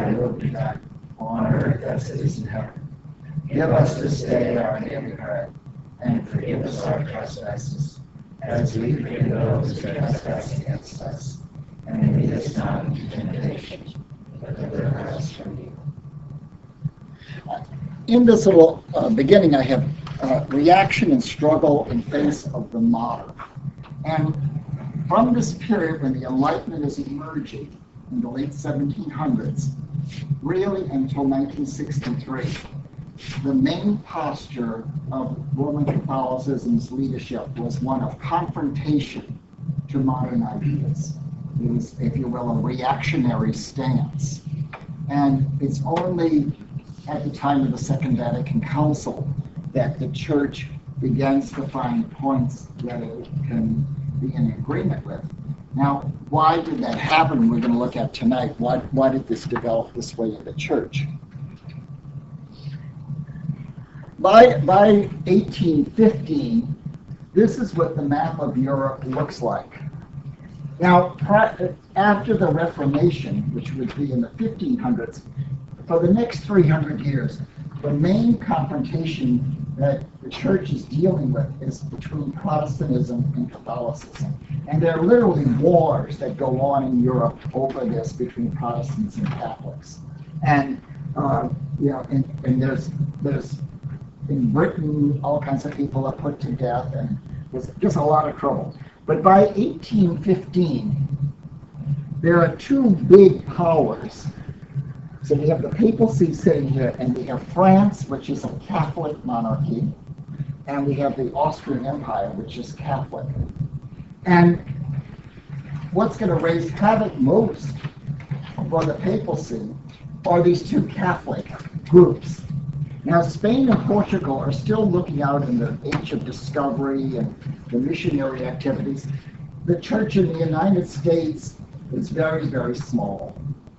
thy will be done, on earth as it is in heaven. Give us this day our daily bread, and forgive us our trespasses, as we forgive those who trespass against us. And lead us not into temptation, but deliver us from evil. In this little beginning, I have reaction and struggle in face of the modern. And from this period when the Enlightenment is emerging in the late 1700s, really until 1963, the main posture of Roman Catholicism's leadership was one of confrontation to modern ideas. It was, if you will, a reactionary stance. And it's only at the time of the Second Vatican Council that the Church begins to find points that it can be in agreement with. Now, why did that happen? We're going to look at tonight. Why did this develop this way in the Church? By 1815, this is what the map of Europe looks like. Now, after the Reformation, which would be in the 1500s, for the next 300 years, the main confrontation that the Church is dealing with is between Protestantism and Catholicism. And there are literally wars that go on in Europe over this between Protestants and Catholics. And and there's in Britain, all kinds of people are put to death, and there's just a lot of trouble. But by 1815, there are two big powers. So we have the papacy sitting here, and we have France, which is a Catholic monarchy, and we have the Austrian Empire, which is Catholic. And what's going to raise havoc most for the papacy are these two Catholic groups. Now, Spain and Portugal are still looking out in the age of discovery and the missionary activities. The Church in the United States is very, very small.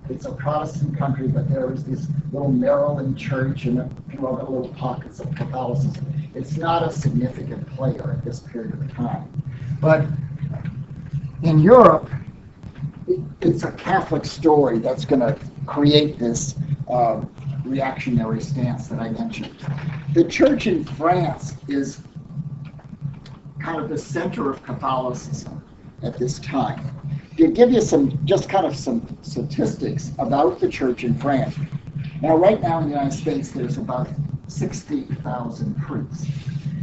It's a Protestant country, but there is this little Maryland church and a few other little pockets of Catholicism. It's not a significant player at this period of time. But in Europe, it's a Catholic story that's going to create this reactionary stance that I mentioned. The church in France is kind of the center of Catholicism at this time. To give you some statistics about the church in France. Now, right now in the United States, there's about 60,000 priests.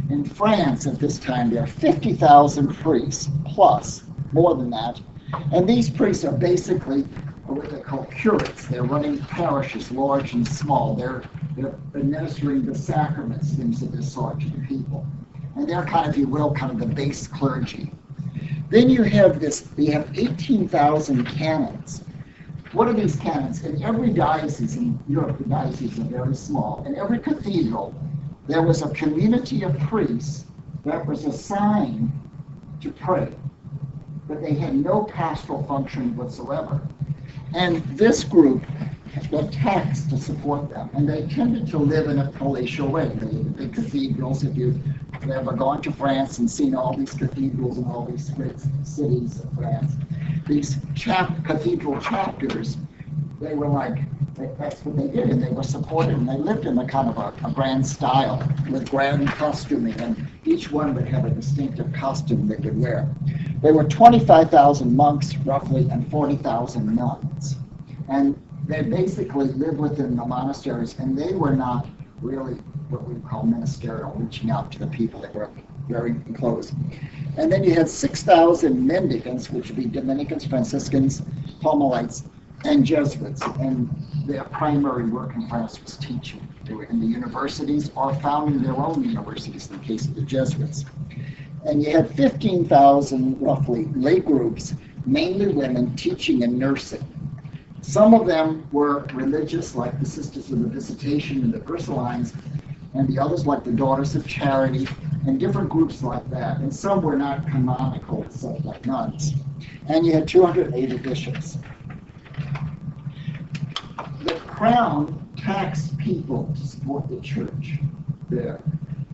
In France at this time, there are 50,000 priests, plus, more than that. And these priests are basically what they call curates. They're running parishes, large and small. They're administering the sacraments, things of this sort to the people. And they're kind of, if you will, kind of the base clergy. Then you have 18,000 canons. What are these canons? In every diocese in Europe, the dioceses are very small. In every cathedral, there was a community of priests that was assigned to pray, but they had no pastoral function whatsoever. And this group got taxed to support them, and they tended to live in a palatial way. The big cathedrals, if you've ever gone to France and seen all these cathedrals in all these great cities of France, these cathedral chapters, they were like, that's what they did, and they were supported, and they lived in a kind of a grand style with grand costuming, and each one would have a distinctive costume they could wear. There were 25,000 monks, roughly, and 40,000 nuns. And they basically lived within the monasteries, and they were not really what we call ministerial, reaching out to the people that were very close. And then you had 6,000 mendicants, which would be Dominicans, Franciscans, Carmelites, and Jesuits. And their primary work in France was teaching. They were in the universities or founding their own universities in the case of the Jesuits. And you had 15,000, roughly, lay groups, mainly women, teaching and nursing. Some of them were religious, like the Sisters of the Visitation and the Ursulines, and the others like the Daughters of Charity, and different groups like that. And some were not canonical, such like nuns. And you had 280 bishops. The crown taxed people to support the church there.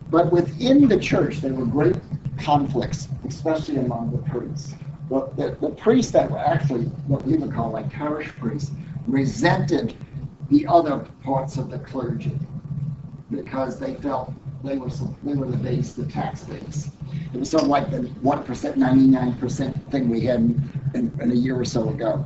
But within the church, there were great conflicts, especially among the priests. The priests that were actually what we would call like parish priests resented the other parts of the clergy, because they felt they were the base, the tax base. It was sort of like the 1%, 99% thing we had in a year or so ago.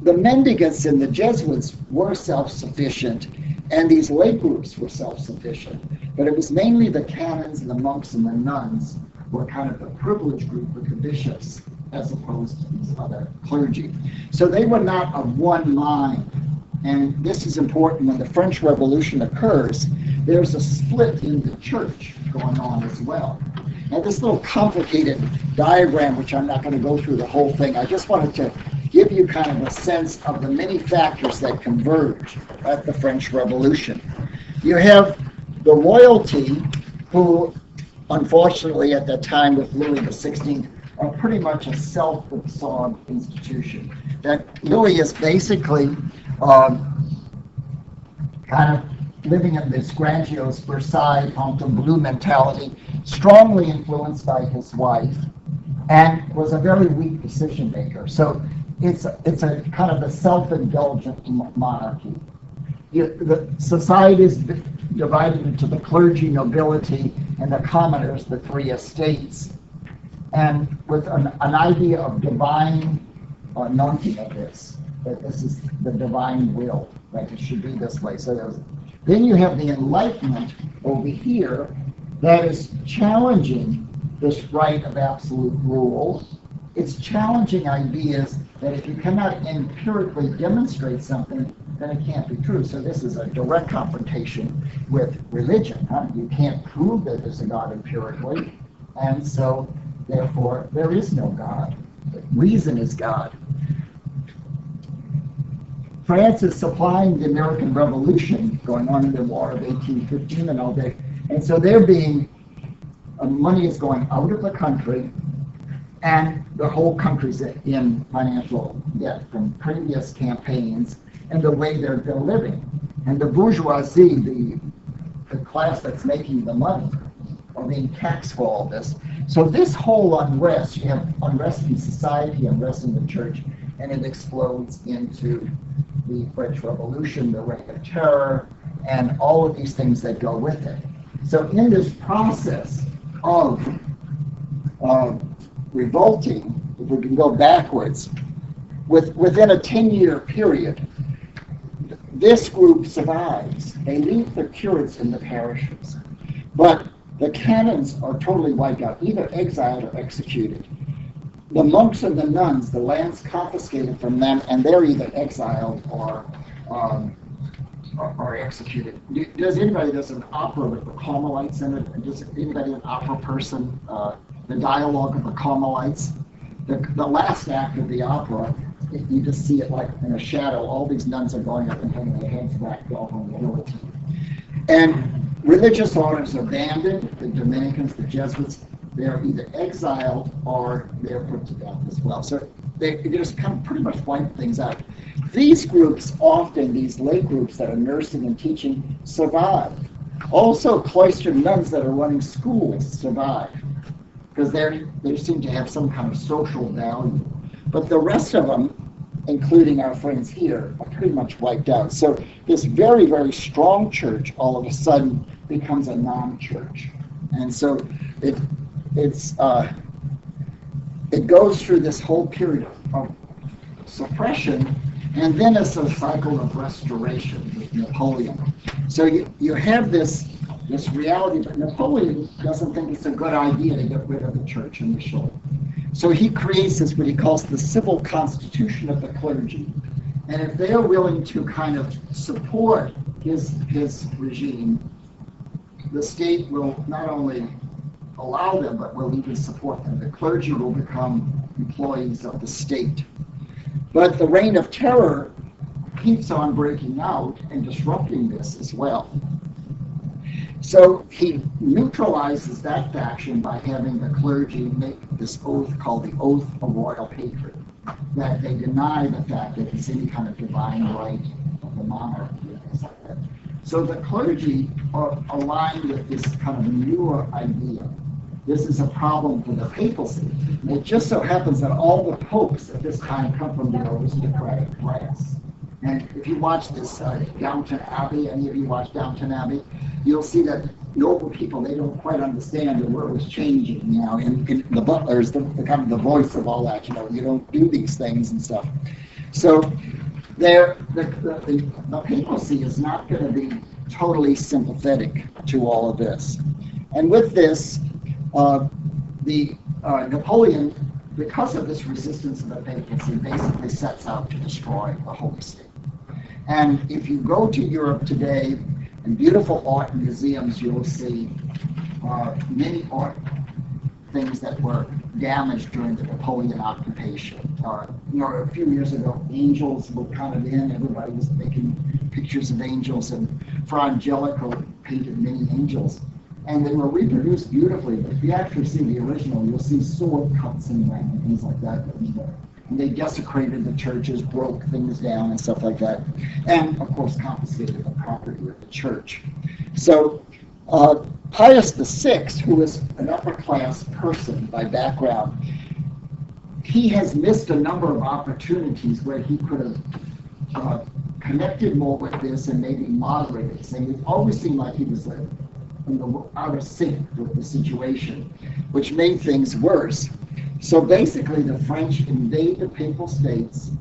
The mendicants and the Jesuits were self-sufficient, and these lay groups were self-sufficient. But it was mainly the canons and the monks and the nuns were kind of the privileged group with the bishops, as opposed to these other clergy. So they were not of one mind. And this is important when the French Revolution occurs. There's a split in the church going on as well. Now, this little complicated diagram, which I'm not going to go through the whole thing, I just wanted to give you kind of a sense of the many factors that converge at the French Revolution. You have the royalty, who, unfortunately, at that time with Louis XVI, are pretty much a self-absorbed institution. That Louis is basically kind of living in this grandiose Versailles Fontainebleau mentality, strongly influenced by his wife, and was a very weak decision maker. So it's a kind of a self-indulgent monarchy. The society is divided into the clergy, nobility, and the commoners, the three estates, and with an idea of divine anointing of this, that this is the divine will, that it should be this way. So then you have the Enlightenment over here that is challenging this right of absolute rule. It's challenging ideas that if you cannot empirically demonstrate something, then it can't be true. So this is a direct confrontation with religion. You can't prove that there's a God empirically, and so therefore there is no God. Reason is God. France is supplying the American Revolution going on in the War of 1815 and all that. And so they're money is going out of the country, and the whole country's in financial debt from previous campaigns and the way they're living. And the bourgeoisie, the class that's making the money, are being taxed for all this. So this whole unrest, you have unrest in society, unrest in the church, and it explodes into the French Revolution, the Reign of Terror, and all of these things that go with it. So in this process of revolting, if we can go backwards, within a 10-year period, this group survives. They leave the curates in the parishes, but the canons are totally wiped out, either exiled or executed. The monks and the nuns, the land's confiscated from them, and they're either exiled or executed. There's an opera with the Carmelites in it? Does anybody an opera person? The dialogue of the Carmelites. The last act of the opera, you just see it like in a shadow. All these nuns are going up and having their heads whacked off on the guillotine. And religious orders are abandoned. The Dominicans, the Jesuits, they're either exiled or they're put to death as well. So they just kind of pretty much wipe things out. These groups, often these lay groups that are nursing and teaching, survive. Also, cloistered nuns that are running schools survive, because they seem to have some kind of social value. But the rest of them, including our friends here, are pretty much wiped out. So this very, very strong church all of a sudden becomes a non-church. And so it goes through this whole period of suppression, and then it's a cycle of restoration with Napoleon. So you have this reality, but Napoleon doesn't think it's a good idea to get rid of the church initially. So he creates this, what he calls the civil constitution of the clergy. And if they are willing to kind of support his regime, the state will not only allow them, but will even support them. The clergy will become employees of the state. But the Reign of Terror keeps on breaking out and disrupting this as well. So he neutralizes that faction by having the clergy make this oath called the Oath of Royal Hatred, that they deny the fact that it's any kind of divine right of the monarchy and things like that. So the clergy are aligned with this kind of newer idea. This is a problem for the papacy. And it just so happens that all the popes at this time come from the aristocratic class. And if you watch this Downton Abbey, any of you watch Downton Abbey, you'll see that noble people, they don't quite understand the world is changing now. And the butler is the kind of the voice of all that, you don't do these things and stuff. So the papacy is not going to be totally sympathetic to all of this. And with this, Napoleon, because of this resistance of the papacy, basically sets out to destroy the Holy See. And if you go to Europe today, in beautiful art museums, you'll see many art things that were damaged during the Napoleon occupation. A few years ago, angels were kind of in. Everybody was making pictures of angels, and Fra Angelico painted many angels. And they were reproduced beautifully, but if you actually see the original, you'll see sword cuts in them and things like that. And they desecrated the churches, broke things down and stuff like that. And, of course, confiscated the property of the church. So Pius VI, who was an upper-class person by background, he has missed a number of opportunities where he could have connected more with this and maybe moderated things. It always seemed like he was out of sync with the situation, which made things worse. So basically, the French invade the Papal States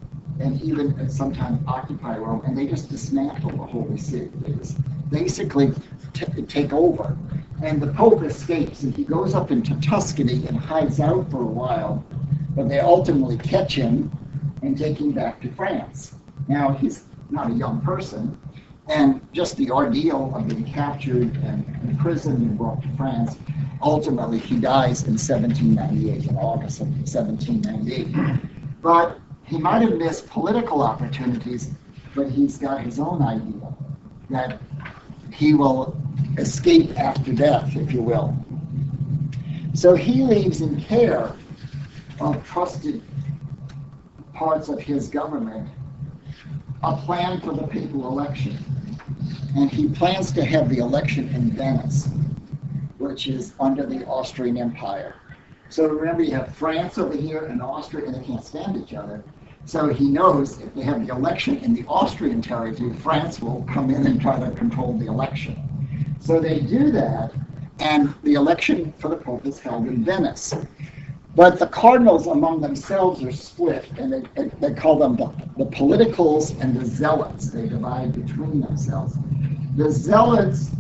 and even sometimes occupy Rome, and they just dismantle the Holy See. They just basically take over. And the Pope escapes, and he goes up into Tuscany and hides out for a while, but they ultimately catch him and take him back to France. Now, he's not a young person, and just the ordeal of being captured and imprisoned and brought to France, ultimately he dies in 1798, in August of 1798. But he might have missed political opportunities, but he's got his own idea that he will escape after death, if you will. So he leaves in care of trusted parts of his government a plan for the papal election. And he plans to have the election in Venice, which is under the Austrian Empire. So remember, you have France over here and Austria, and they can't stand each other. So he knows if they have the election in the Austrian territory, France will come in and try to control the election. So they do that, and the election for the Pope is held in Venice. But the cardinals among themselves are split, and they call them the politicals and the zealots. They divide between themselves. The zealots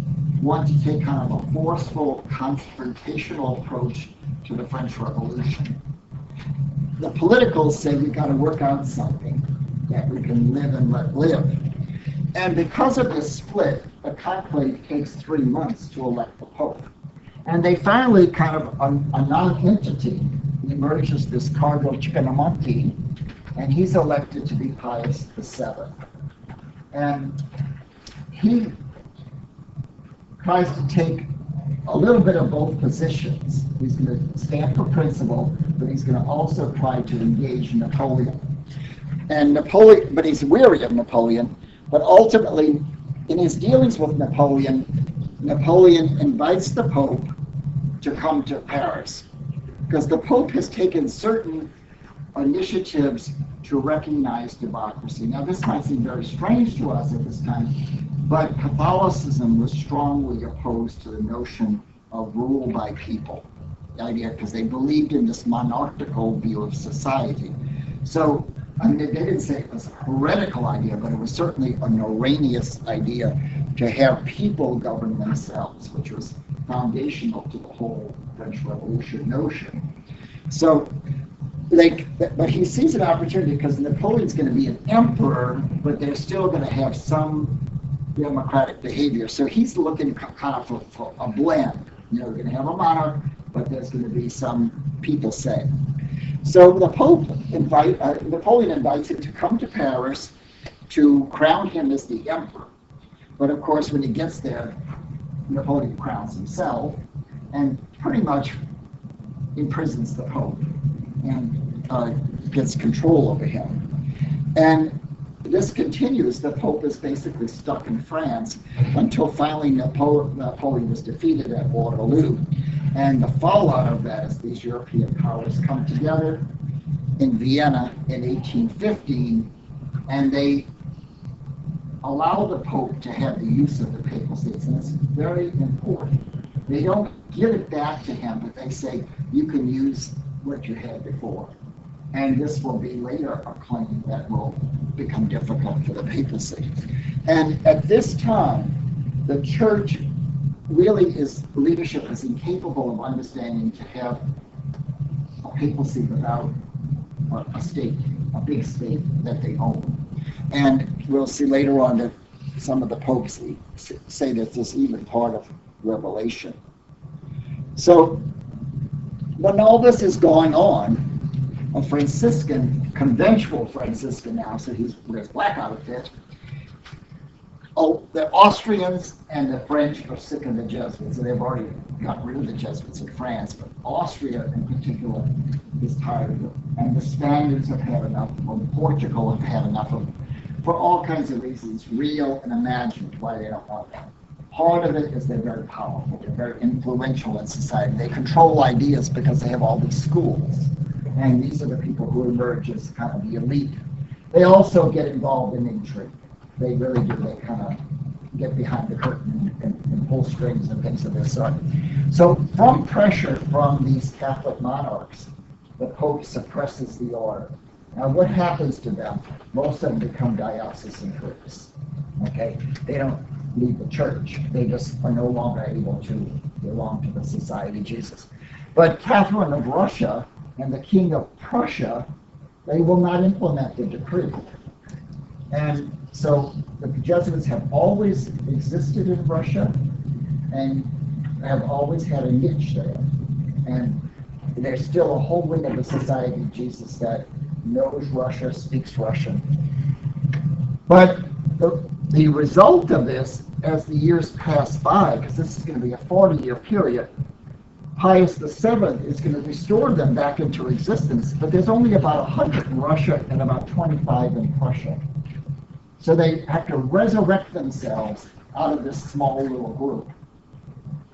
want to take kind of a forceful, confrontational approach to the French Revolution. The politicals say we've got to work out something that we can live and let live. And because of this split, the conclave takes 3 months to elect the Pope. And they finally kind of, a non-entity emerges, this Cardinal Chiconamonti, and he's elected to be Pius VII. And he tries to take a little bit of both positions. He's going to stand for principle, but he's going to also try to engage Napoleon. But he's weary of Napoleon. But ultimately, in his dealings with Napoleon invites the Pope to come to Paris, because the Pope has taken certain initiatives to recognize democracy. Now, this might seem very strange to us at this time, but Catholicism was strongly opposed to the notion of rule by people, the idea, because they believed in this monarchical view of society. So, I mean, they didn't say it was a heretical idea, but it was certainly an erroneous idea to have people govern themselves, which was foundational to the whole French Revolution notion. So, but he sees an opportunity because Napoleon's going to be an emperor, but they're still going to have some democratic behavior. So he's looking kind of for a blend. They're going to have a monarch, but there's going to be some people say. So the Pope Napoleon invites him to come to Paris to crown him as the emperor. But of course, when he gets there, Napoleon crowns himself and pretty much imprisons the Pope and gets control over him. And this continues. The Pope is basically stuck in France until finally Napoleon was defeated at Waterloo. And the fallout of that is these European powers come together in Vienna in 1815, and they allow the Pope to have the use of the papal states, and it's very important. They don't give it back to him, but they say you can use what you had before. And this will be later a claim that will become difficult for the papacy. And at this time, the church really leadership is incapable of understanding to have a papacy without a state, a big state that they own. And we'll see later on that some of the popes say that this is even part of Revelation. So when all this is going on, a Franciscan, conventual Franciscan now, so he wears black outfit. Oh, the Austrians and the French are sick of the Jesuits, so they've already got rid of the Jesuits in France, but Austria in particular is tired of them. And the Spaniards have had enough, or Portugal have had enough of them, for all kinds of reasons, real and imagined, why they don't want them. Part of it is they're very powerful, they're very influential in society. They control ideas because they have all these schools. And these are the people who emerge as kind of the elite. They also get involved in intrigue. They really do. They kind of get behind the curtain and pull strings and things of this sort. So from pressure from these Catholic monarchs, the Pope suppresses the order. Now what happens to them? Most of them become diocesan priests. Okay? They don't leave the church. They just are no longer able to belong to the Society of Jesus. But Catherine of Russia and the King of Prussia, they will not implement the decree. And so the Jesuits have always existed in Russia and have always had a niche there. And there's still a whole wing of the Society of Jesus that knows Russia, speaks Russian. But the result of this, as the years pass by, because this is going to be a 40-year period, Pius VII is going to restore them back into existence, but there's only about 100 in Russia and about 25 in Prussia. So they have to resurrect themselves out of this small little group.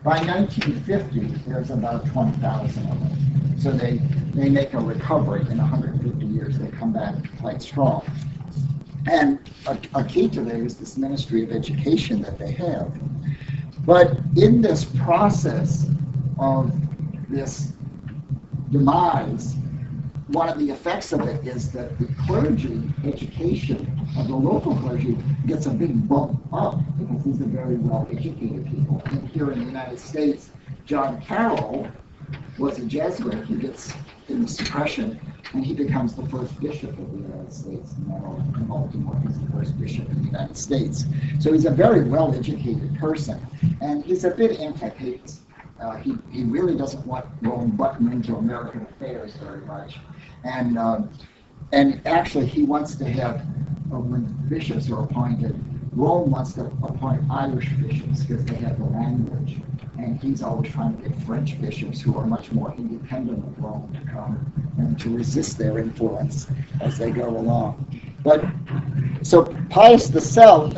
By 1950, there's about 20,000 of them. So they make a recovery. In 150 years, they come back quite strong. And a key to that is this Ministry of Education that they have. But in this process of this demise, one of the effects of it is that the clergy education of the local clergy gets a big bump up because these are very well educated people. And here in the United States, John Carroll was a Jesuit. He gets in the suppression and he becomes the first bishop of the United States. In Baltimore, he's the first bishop in the United States. So he's a very well educated person, and he's a bit anti-papist. He really doesn't want Rome buttoned into American affairs very much. And actually he wants to have, when bishops are appointed, Rome wants to appoint Irish bishops because they have the language. And he's always trying to get French bishops who are much more independent of Rome to come and to resist their influence as they go along. But so Pius VII,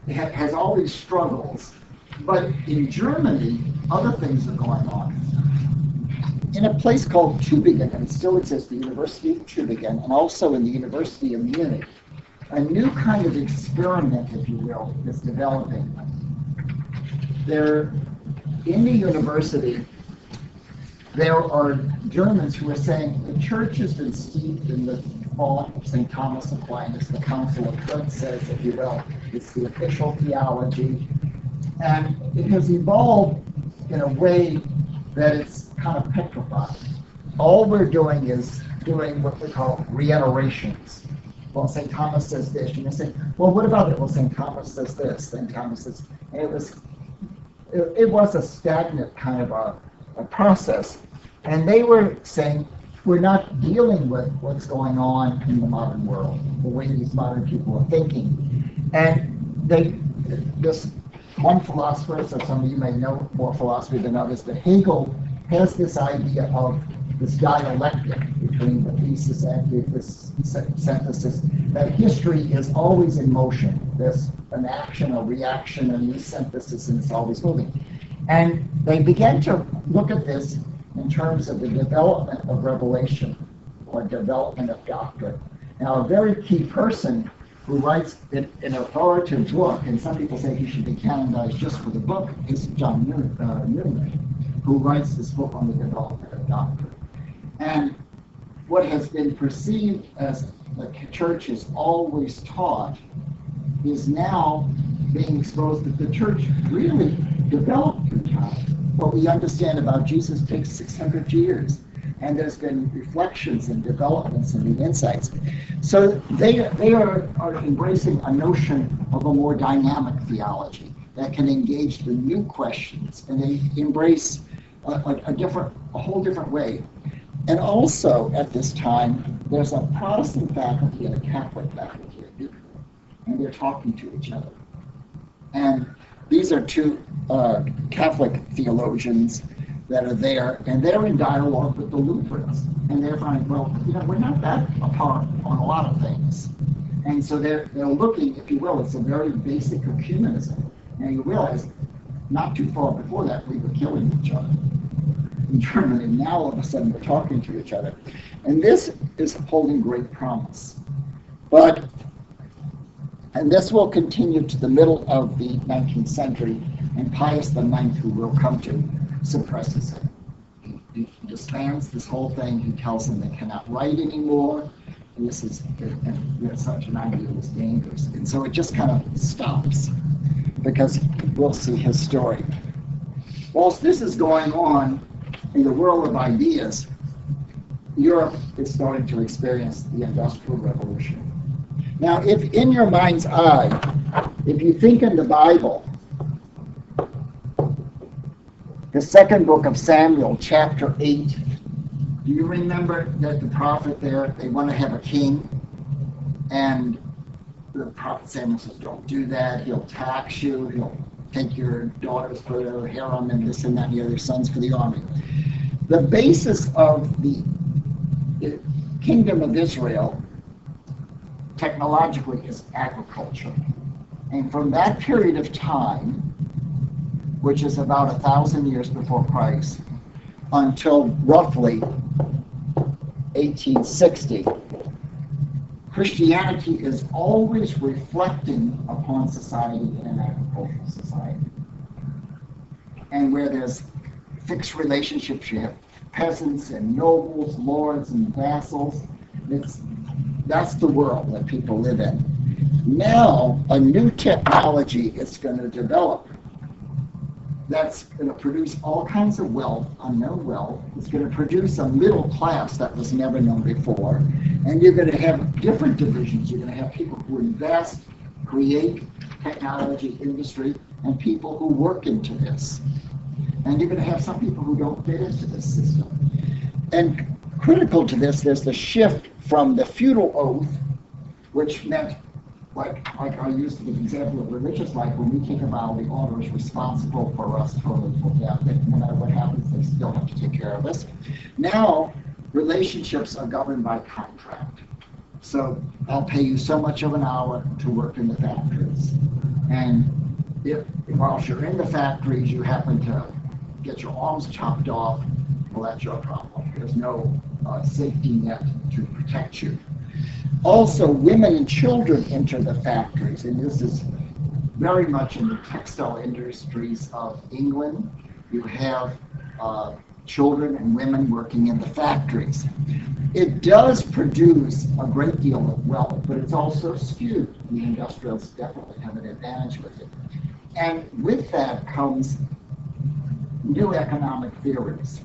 has all these struggles, but in Germany, other things are going on. In a place called Tübingen, and it still exists, the University of Tübingen, and also in the University of Munich, a new kind of experiment, if you will, is developing. In the university, there are Germans who are saying the church has been steeped in the thought of St. Thomas Aquinas. The Council of Trent says, if you will, it's the official theology. And it has evolved in a way that it's kind of petrified. All we're doing is doing what we call reiterations. Well, St. Thomas says this, and you say, well, what about it? Well, St. Thomas says this, St. Thomas says, and it was a stagnant kind of a process. And they were saying, we're not dealing with what's going on in the modern world, the way these modern people are thinking. And this one philosopher, so some of you may know more philosophy than others, but Hegel has this idea of this dialectic between the thesis and the synthesis, that history is always in motion. There's an action, a reaction, and a synthesis, and it's always moving. And they began to look at this in terms of the development of revelation or development of doctrine. Now, a very key person who writes an authoritative book, and some people say he should be canonized just for the book, is John Newman, who writes this book on the development of doctrine. And what has been perceived as the church has always taught is now being exposed that the church really developed through time. What we understand about Jesus takes 600 years, and there's been reflections and developments and the insights. So they are embracing a notion of a more dynamic theology that can engage the new questions, and they embrace a whole different way. And also at this time, there's a Protestant faculty and a Catholic faculty at Newman, and they're talking to each other. And these are two Catholic theologians that are there, and they're in dialogue with the Lutherans. And they're finding, well, we're not that apart on a lot of things. And so they're looking, if you will, it's a very basic ecumenism. And you realize, not too far before that, we were killing each other in Germany. Now all of a sudden we're talking to each other. And this is holding great promise. And this will continue to the middle of the 19th century, and Pius IX, who we'll come to, suppresses it. He disbands this whole thing. He tells them they cannot write anymore. And this is such an idea is dangerous. And so it just kind of stops, because we'll see his story. Whilst this is going on in the world of ideas, Europe is starting to experience the Industrial Revolution. Now, if in your mind's eye, if you think in the Bible, the second book of Samuel, chapter 8, do you remember that the prophet there, they want to have a king? And the prophet Samuel says, don't do that. He'll tax you. He'll take your daughters for their harem and this and that and the other, sons for the army. The basis of the kingdom of Israel technologically is agriculture. And from that period of time, which is about 1,000 years before Christ, until roughly 1860, Christianity is always reflecting upon society in an agricultural society. And where there's fixed relationships, you have peasants and nobles, lords and vassals. That's the world that people live in. Now, a new technology is going to develop that's going to produce all kinds of wealth, unknown wealth. It's going to produce a middle class that was never known before. And you're going to have different divisions. You're going to have people who invest, create technology, industry, and people who work into this. And you're going to have some people who don't fit into this system. And critical to this, there's the shift from the feudal oath, which meant, like I used the example of religious life, when we take a vow, the order is responsible for us totally for death. No matter what happens, they still have to take care of us. Now, relationships are governed by contract. So I'll pay you so much of an hour to work in the factories. And if whilst you're in the factories, you happen to get your arms chopped off, well, that's your problem. There's no safety net to protect you. Also, women and children enter the factories, and this is very much in the textile industries of England. You have children and women working in the factories. It does produce a great deal of wealth, but it's also skewed. The industrials definitely have an advantage with it. And with that comes new economic theories.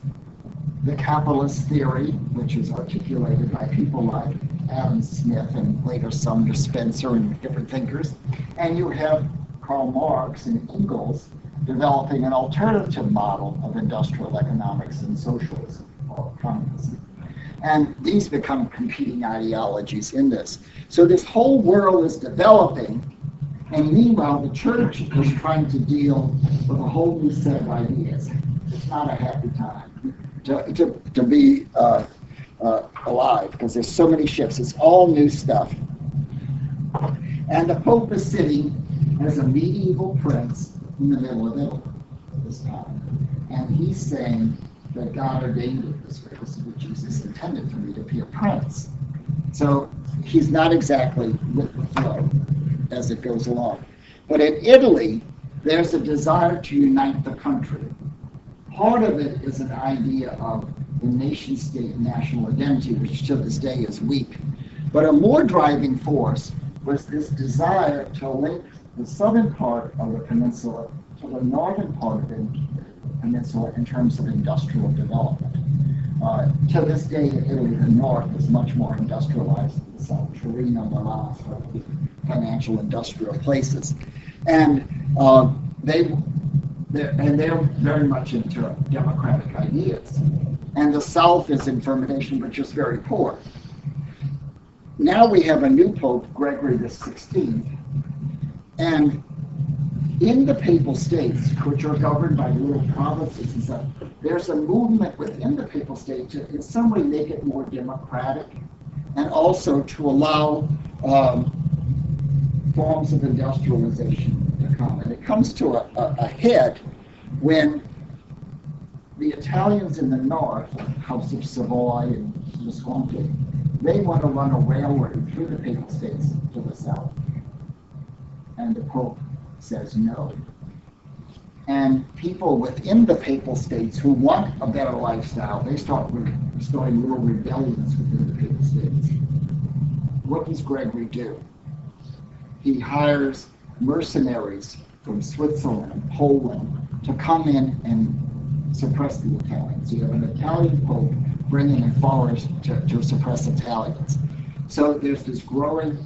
The capitalist theory, which is articulated by people like Adam Smith and later Sumner Spencer and different thinkers. And you have Karl Marx and Engels developing an alternative model of industrial economics and socialism or communism. And these become competing ideologies in this. So this whole world is developing, and meanwhile the church is trying to deal with a whole new set of ideas. It's not a happy time to be alive, because there's so many shifts. It's all new stuff. And the Pope is sitting as a medieval prince in the middle of Italy at this time. And he's saying that God ordained it this way. This is what Jesus intended for me, to be a prince. So he's not exactly with the flow as it goes along. But in Italy, there's a desire to unite the country. Part of it is an idea of the nation-state national identity, which to this day is weak. But a more driving force was this desire to link the southern part of the peninsula to the northern part of the peninsula in terms of industrial development. To this day in Italy, the north is much more industrialized than the south. Torino, Milan, sort of the financial industrial places. And they're very much into democratic ideas. And the South is in fermentation, but just very poor. Now we have a new Pope, Gregory XVI, and in the Papal States, which are governed by little provinces and stuff, there's a movement within the Papal State to in some way make it more democratic and also to allow forms of industrialization to come. And it comes to a head when the Italians in the north, House of Savoy and Visconti, they want to run a railway through the Papal States to the south. And the Pope says no. And people within the Papal States who want a better lifestyle, they start starting little rebellions within the Papal States. What does Gregory do? He hires mercenaries from Switzerland and Poland to come in and suppress the Italians. You have an Italian Pope bringing in foreigners to suppress Italians. So there's this growing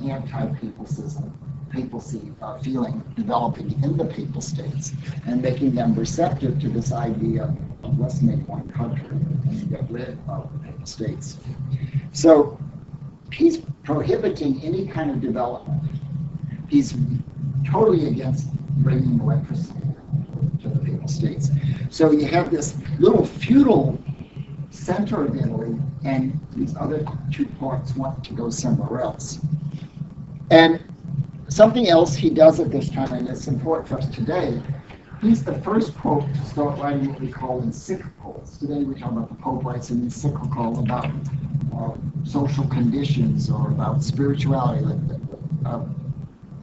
papacy feeling developing in the Papal States and making them receptive to this idea of let's make one country and get rid of the Papal States. So he's prohibiting any kind of development. He's totally against bringing electricity to the Papal States. So you have this little feudal center of Italy, and these other two parts want to go somewhere else. And something else he does at this time, and it's important for us today, he's the first Pope to start writing what we call encyclicals. Today we talk about the Pope writes an encyclical about social conditions or about spirituality.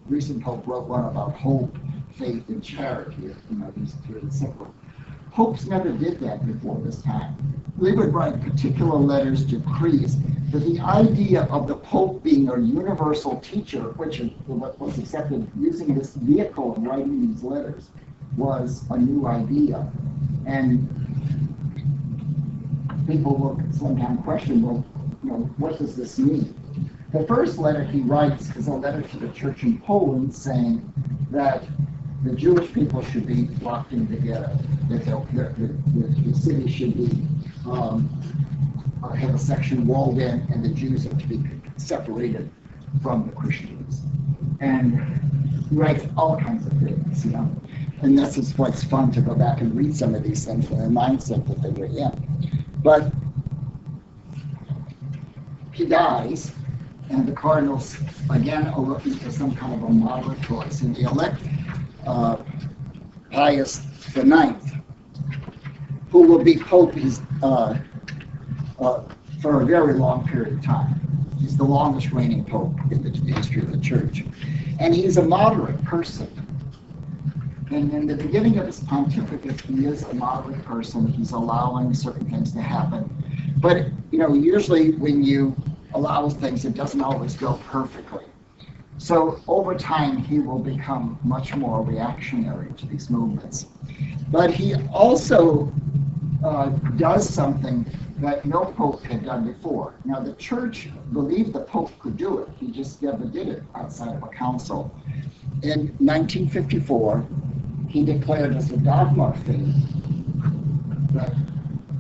Recent Pope wrote one about hope, faith, and charity. These three encyclicals. Popes never did that before this time. They would write particular letters, decrees, but the idea of the Pope being a universal teacher, which is what was accepted, using this vehicle of writing these letters, was a new idea. And people will sometimes question, well, what does this mean? The first letter he writes is a letter to the church in Poland saying that the Jewish people should be locked in together, that the city should be have a section walled in, and the Jews are to be separated from the Christians. And he writes all kinds of things, And this is what's fun to go back and read some of these things from the mindset that they were in. But he dies, and the cardinals again are looking for some kind of a moderate choice, and they elect Pius IX, who will be Pope for a very long period of time. He's the longest reigning Pope in the history of the Church. And he's a moderate person. And in the beginning of his pontificate, he is a moderate person. He's allowing certain things to happen. But, usually when you allow things, it doesn't always go perfectly. So over time, he will become much more reactionary to these movements. But he also does something that no Pope had done before. Now, the Church believed the Pope could do it. He just never did it outside of a council. In 1954, he declared as a dogma of faith that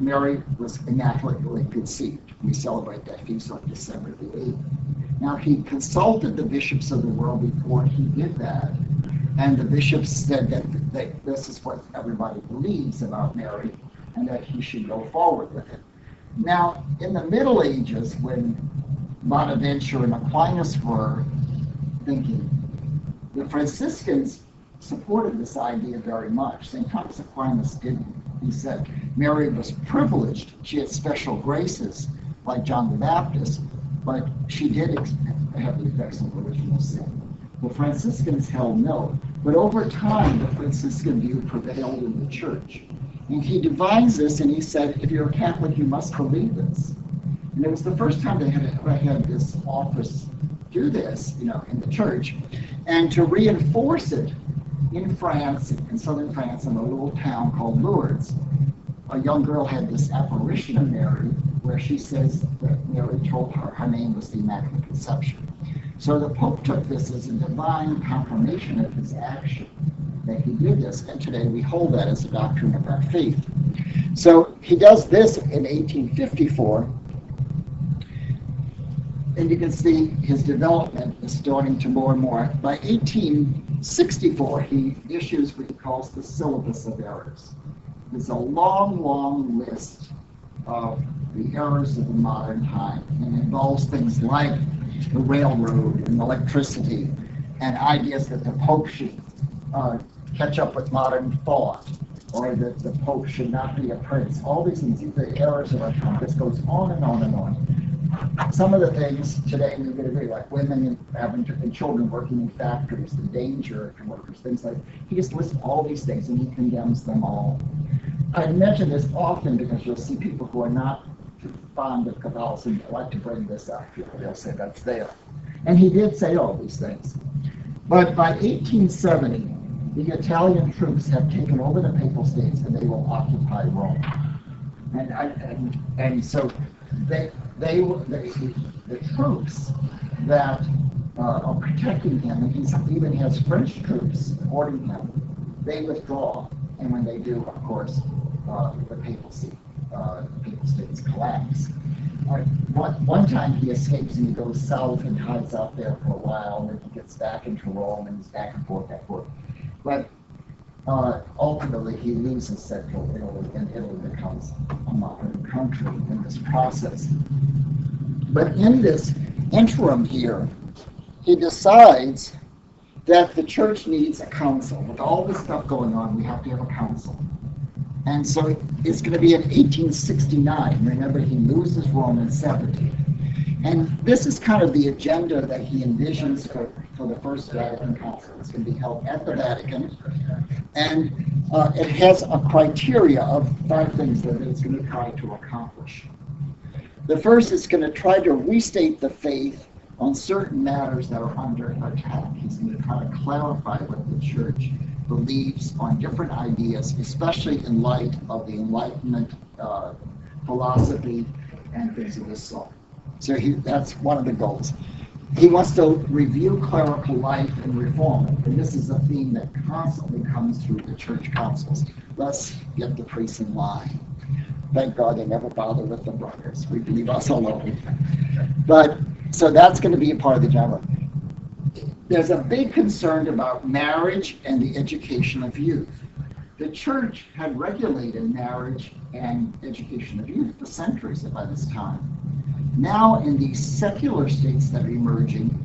Mary was immaculately conceived. We celebrate that feast on December the 8th. Now, he consulted the bishops of the world before he did that, and the bishops said that this is what everybody believes about Mary, and that he should go forward with it. Now, in the Middle Ages, when Bonaventure and Aquinas were thinking, the Franciscans supported this idea very much. St. Thomas Aquinas didn't. He said Mary was privileged. She had special graces, like John the Baptist, but she did have the effects of original sin. The Franciscans held no, but over time the Franciscan view prevailed in the church. And he devised this, and he said, if you're a Catholic, you must believe this. And it was the first time they had ever had this office do this, in the church. And to reinforce it, in France, in southern France, in a little town called Lourdes, a young girl had this apparition of Mary, where she says that Mary told her name was the Immaculate Conception. So the Pope took this as a divine confirmation of his action, that he did this, and today we hold that as a doctrine of our faith. So he does this in 1854, and you can see his development is starting to more and more. By 1864, he issues what he calls the Syllabus of Errors. It's a long, long list of the errors of the modern time, and involves things like the railroad and electricity, and ideas that the Pope should catch up with modern thought, or that the Pope should not be a prince. All these things, the errors of our time. This goes on and on and on. Some of the things today we would agree, like women and children working in factories, the danger to workers, things like, he just lists all these things and he condemns them all. I mention this often because you'll see people who are not fond of Catholicism like to bring this up. They'll say that's there. And he did say all these things. But by 1870, the Italian troops have taken over the Papal States and they will occupy Rome. And so the troops that are protecting him, and he even has French troops supporting him, they withdraw. And when they do, of course, the Papal States collapse. One time he escapes and he goes south and hides out there for a while, and then he gets back into Rome and he's back and forth. But ultimately he loses central Italy, and Italy becomes a modern country in this process. But in this interim here, he decides that the church needs a council. With all this stuff going on, we have to have a council. And so it's going to be in 1869. Remember, he loses Rome in 70. And this is kind of the agenda that he envisions for the First Vatican Council. It's going to be held at the Vatican. And it has a criteria of 5 things that it's going to try to accomplish. The first is going to try to restate the faith on certain matters that are under attack. He's going to try to clarify what the church believes on different ideas, especially in light of the Enlightenment philosophy and things of this sort. So that's one of the goals. He wants to review clerical life and reform it. And this is a theme that constantly comes through the church councils. Let's get the priests in line. Thank God they never bother with the brothers. We leave us alone. But so that's going to be a part of the agenda. There's a big concern about marriage and the education of youth. The church had regulated marriage and education of youth for centuries by this time. Now, in these secular states that are emerging,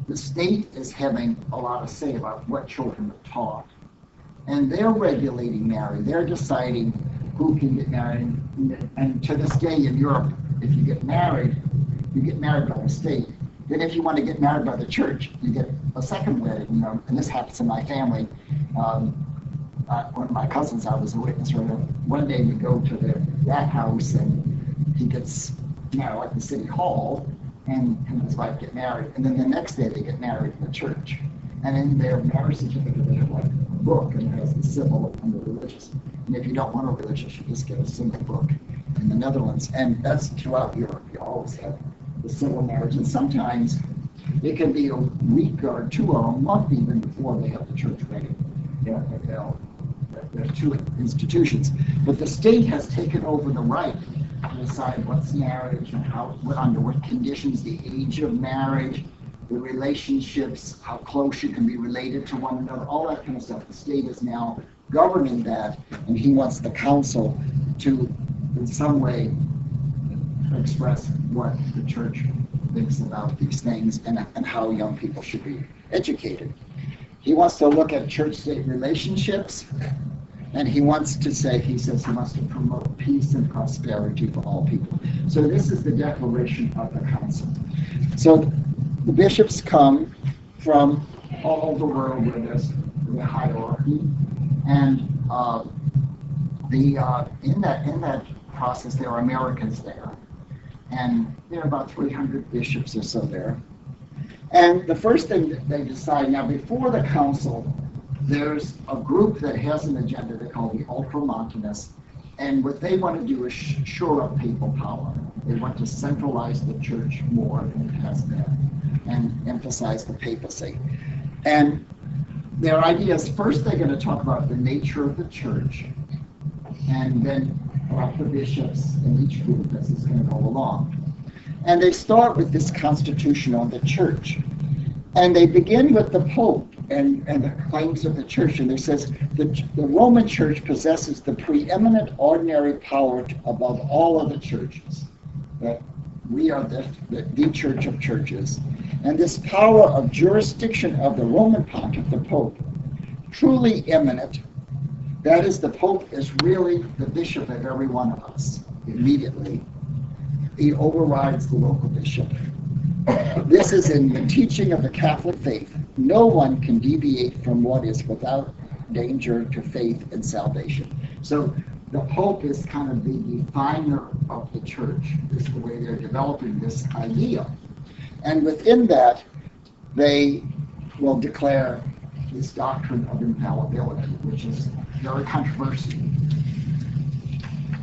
the state is having a lot of say about what children are taught. And they're regulating marriage. They're deciding who can get married. And to this day in Europe, if you get married by the state. Then if you want to get married by the church, you get a second wedding, and this happens in my family. One of my cousins, I was a witness for. One day we go to that house, and he gets married at the city hall, and him and his wife get married. And then the next day they get married in the church. And in their marriage certificate, they have like a book, and it has the civil and the religious. And if you don't want a religious, you just get a single book in the Netherlands. And that's throughout Europe. You always have the civil marriage, and sometimes it can be a week or 2 or a month even before they have the church ready. There's 2 institutions, but the state has taken over the right to decide what's marriage and under what conditions, the age of marriage, the relationships, how close you can be related to one another, all that kind of stuff. The state is now governing that, and he wants the council to, in some way, express what the church thinks about these things and how young people should be educated. He wants to look at church-state relationships, and he says he wants to promote peace and prosperity for all people. So this is the declaration of the council. So the bishops come from all over the world where there's the hierarchy, and in that process there are Americans there, and there are about 300 bishops or so there. And the first thing that they decide, now before the council, there's a group that has an agenda they call the Ultramontanists, and what they want to do is shore up papal power. They want to centralize the church more than it has been and emphasize the papacy. And their idea is first they're going to talk about the nature of the church, and then about the bishops in each group as it's going to go along. And they start with this constitution on the church. And they begin with the Pope and the claims of the church. And they says the Roman church possesses the preeminent ordinary power above all other churches. That we are the church of churches. And this power of jurisdiction of the Roman pontiff, the Pope, truly eminent. That is, the Pope is really the bishop of every one of us immediately. He overrides the local bishop. This is in the teaching of the Catholic faith. No one can deviate from what is without danger to faith and salvation. So the Pope is kind of the definer of the church. This is the way they're developing this idea. And within that, they will declare this doctrine of infallibility, which is very controversial.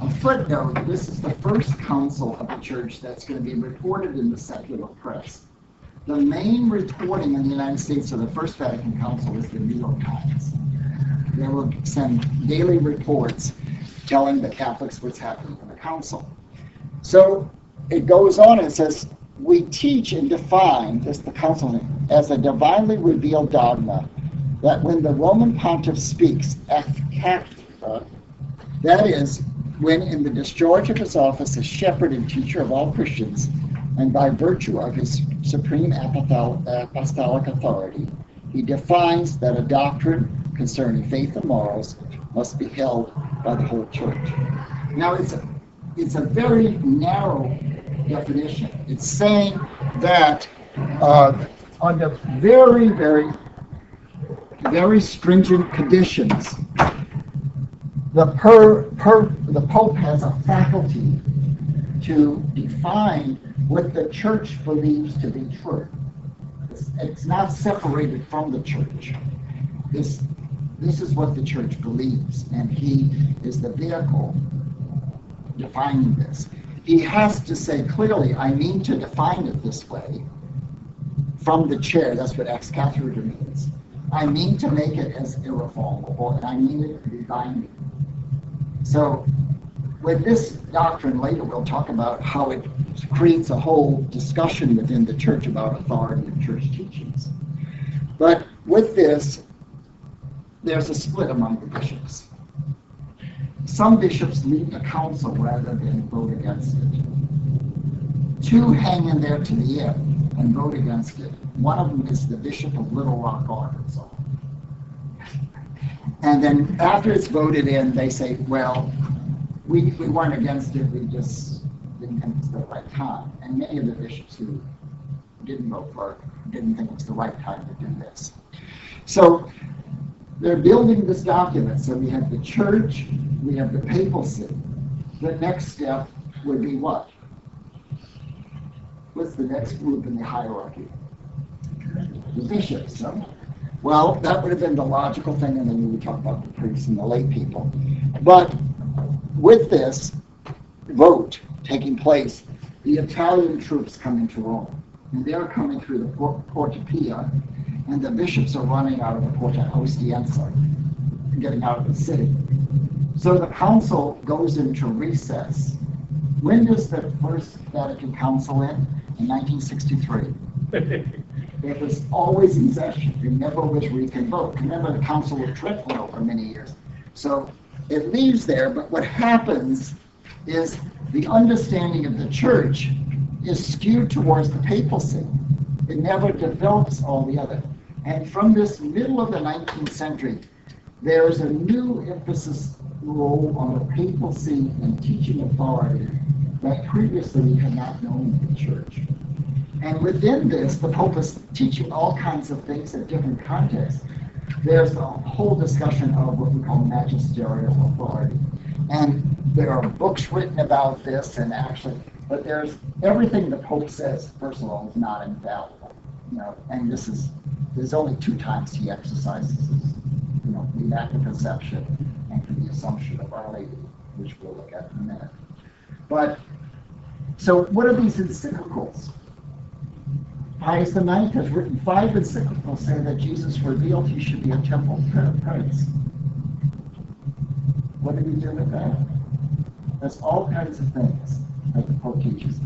A footnote, this is the first council of the church that's going to be reported in the secular press. The main reporting in the United States of the First Vatican Council is the New York Times. They will send daily reports telling the Catholics what's happening in the council. So it goes on and says, we teach and define this, the council, as a divinely revealed dogma that when the Roman pontiff speaks, that is, when in the discharge of his office as shepherd and teacher of all Christians, and by virtue of his supreme apostolic authority, he defines that a doctrine concerning faith and morals must be held by the whole church. Now, it's a very narrow definition. It's saying that under very, very, very stringent conditions, the Pope has a faculty to define what the church believes to be true. It's not separated from the church. This is what the church believes, and he is the vehicle defining this. He has to say clearly, I mean to define it this way from the chair. That's what ex cathedra means. I mean to make it as irreformable, and I mean it to be binding. So with this doctrine, later we'll talk about how it creates a whole discussion within the church about authority of church teachings. But with this, there's a split among the bishops. Some bishops leave the council rather than vote against it. Two hang in there to the end and vote against it. One of them is the Bishop of Little Rock, Arkansas. And then after it's voted in, they say, well, we weren't against it, we just didn't think it was the right time. And many of the bishops who didn't vote for it didn't think it was the right time to do this. So they're building this document. So we have the church, we have the papacy. The next step would be what? What's the next group in the hierarchy? The bishops. So, well, that would have been the logical thing, and then we would talk about the priests and the lay people. But with this vote taking place, the Italian troops come into Rome, and they're coming through the Porta Pia, and the bishops are running out of the Porta Ostiense, getting out of the city. So the council goes into recess. When does the First Vatican Council end? In 1963. It was always in session. It never was reconvoked. Remember, the Council of Trento for many years. So it leaves there, but what happens is the understanding of the church is skewed towards the papacy. It never develops all the other. And from this middle of the 19th century, there is a new emphasis role on the papacy and teaching authority that previously we had not known in the church. And within this, the Pope is teaching all kinds of things in different contexts. There's a whole discussion of what we call magisterial authority. And there are books written about this, and actually, but there's everything the Pope says, first of all, is not infallible. And there's only 2 times he exercises this, the Immaculate Conception and for the Assumption of Our Lady, which we'll look at in a minute. But, so what are these encyclicals? Pius IX has written 5 encyclicals saying that Jesus revealed he should be a temple prince. What did he do with that? There's all kinds of things that the Pope teaches.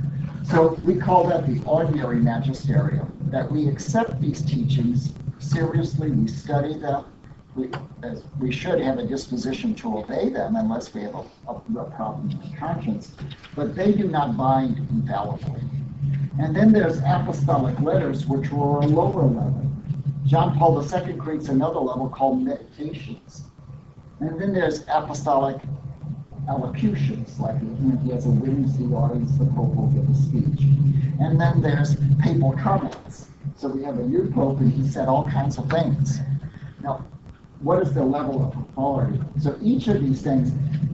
So we call that the ordinary magisterium, that we accept these teachings seriously, we study them, we should have a disposition to obey them unless we have a problem with conscience, but they do not bind infallibly. And then there's apostolic letters, which were a lower level. John Paul II creates another level called meditations. And then there's apostolic allocutions, like when he has a Wednesday audience, the Pope will give a speech. And then there's papal comments. So we have a new Pope, and he said all kinds of things. Now, what is the level of authority? So each of these things,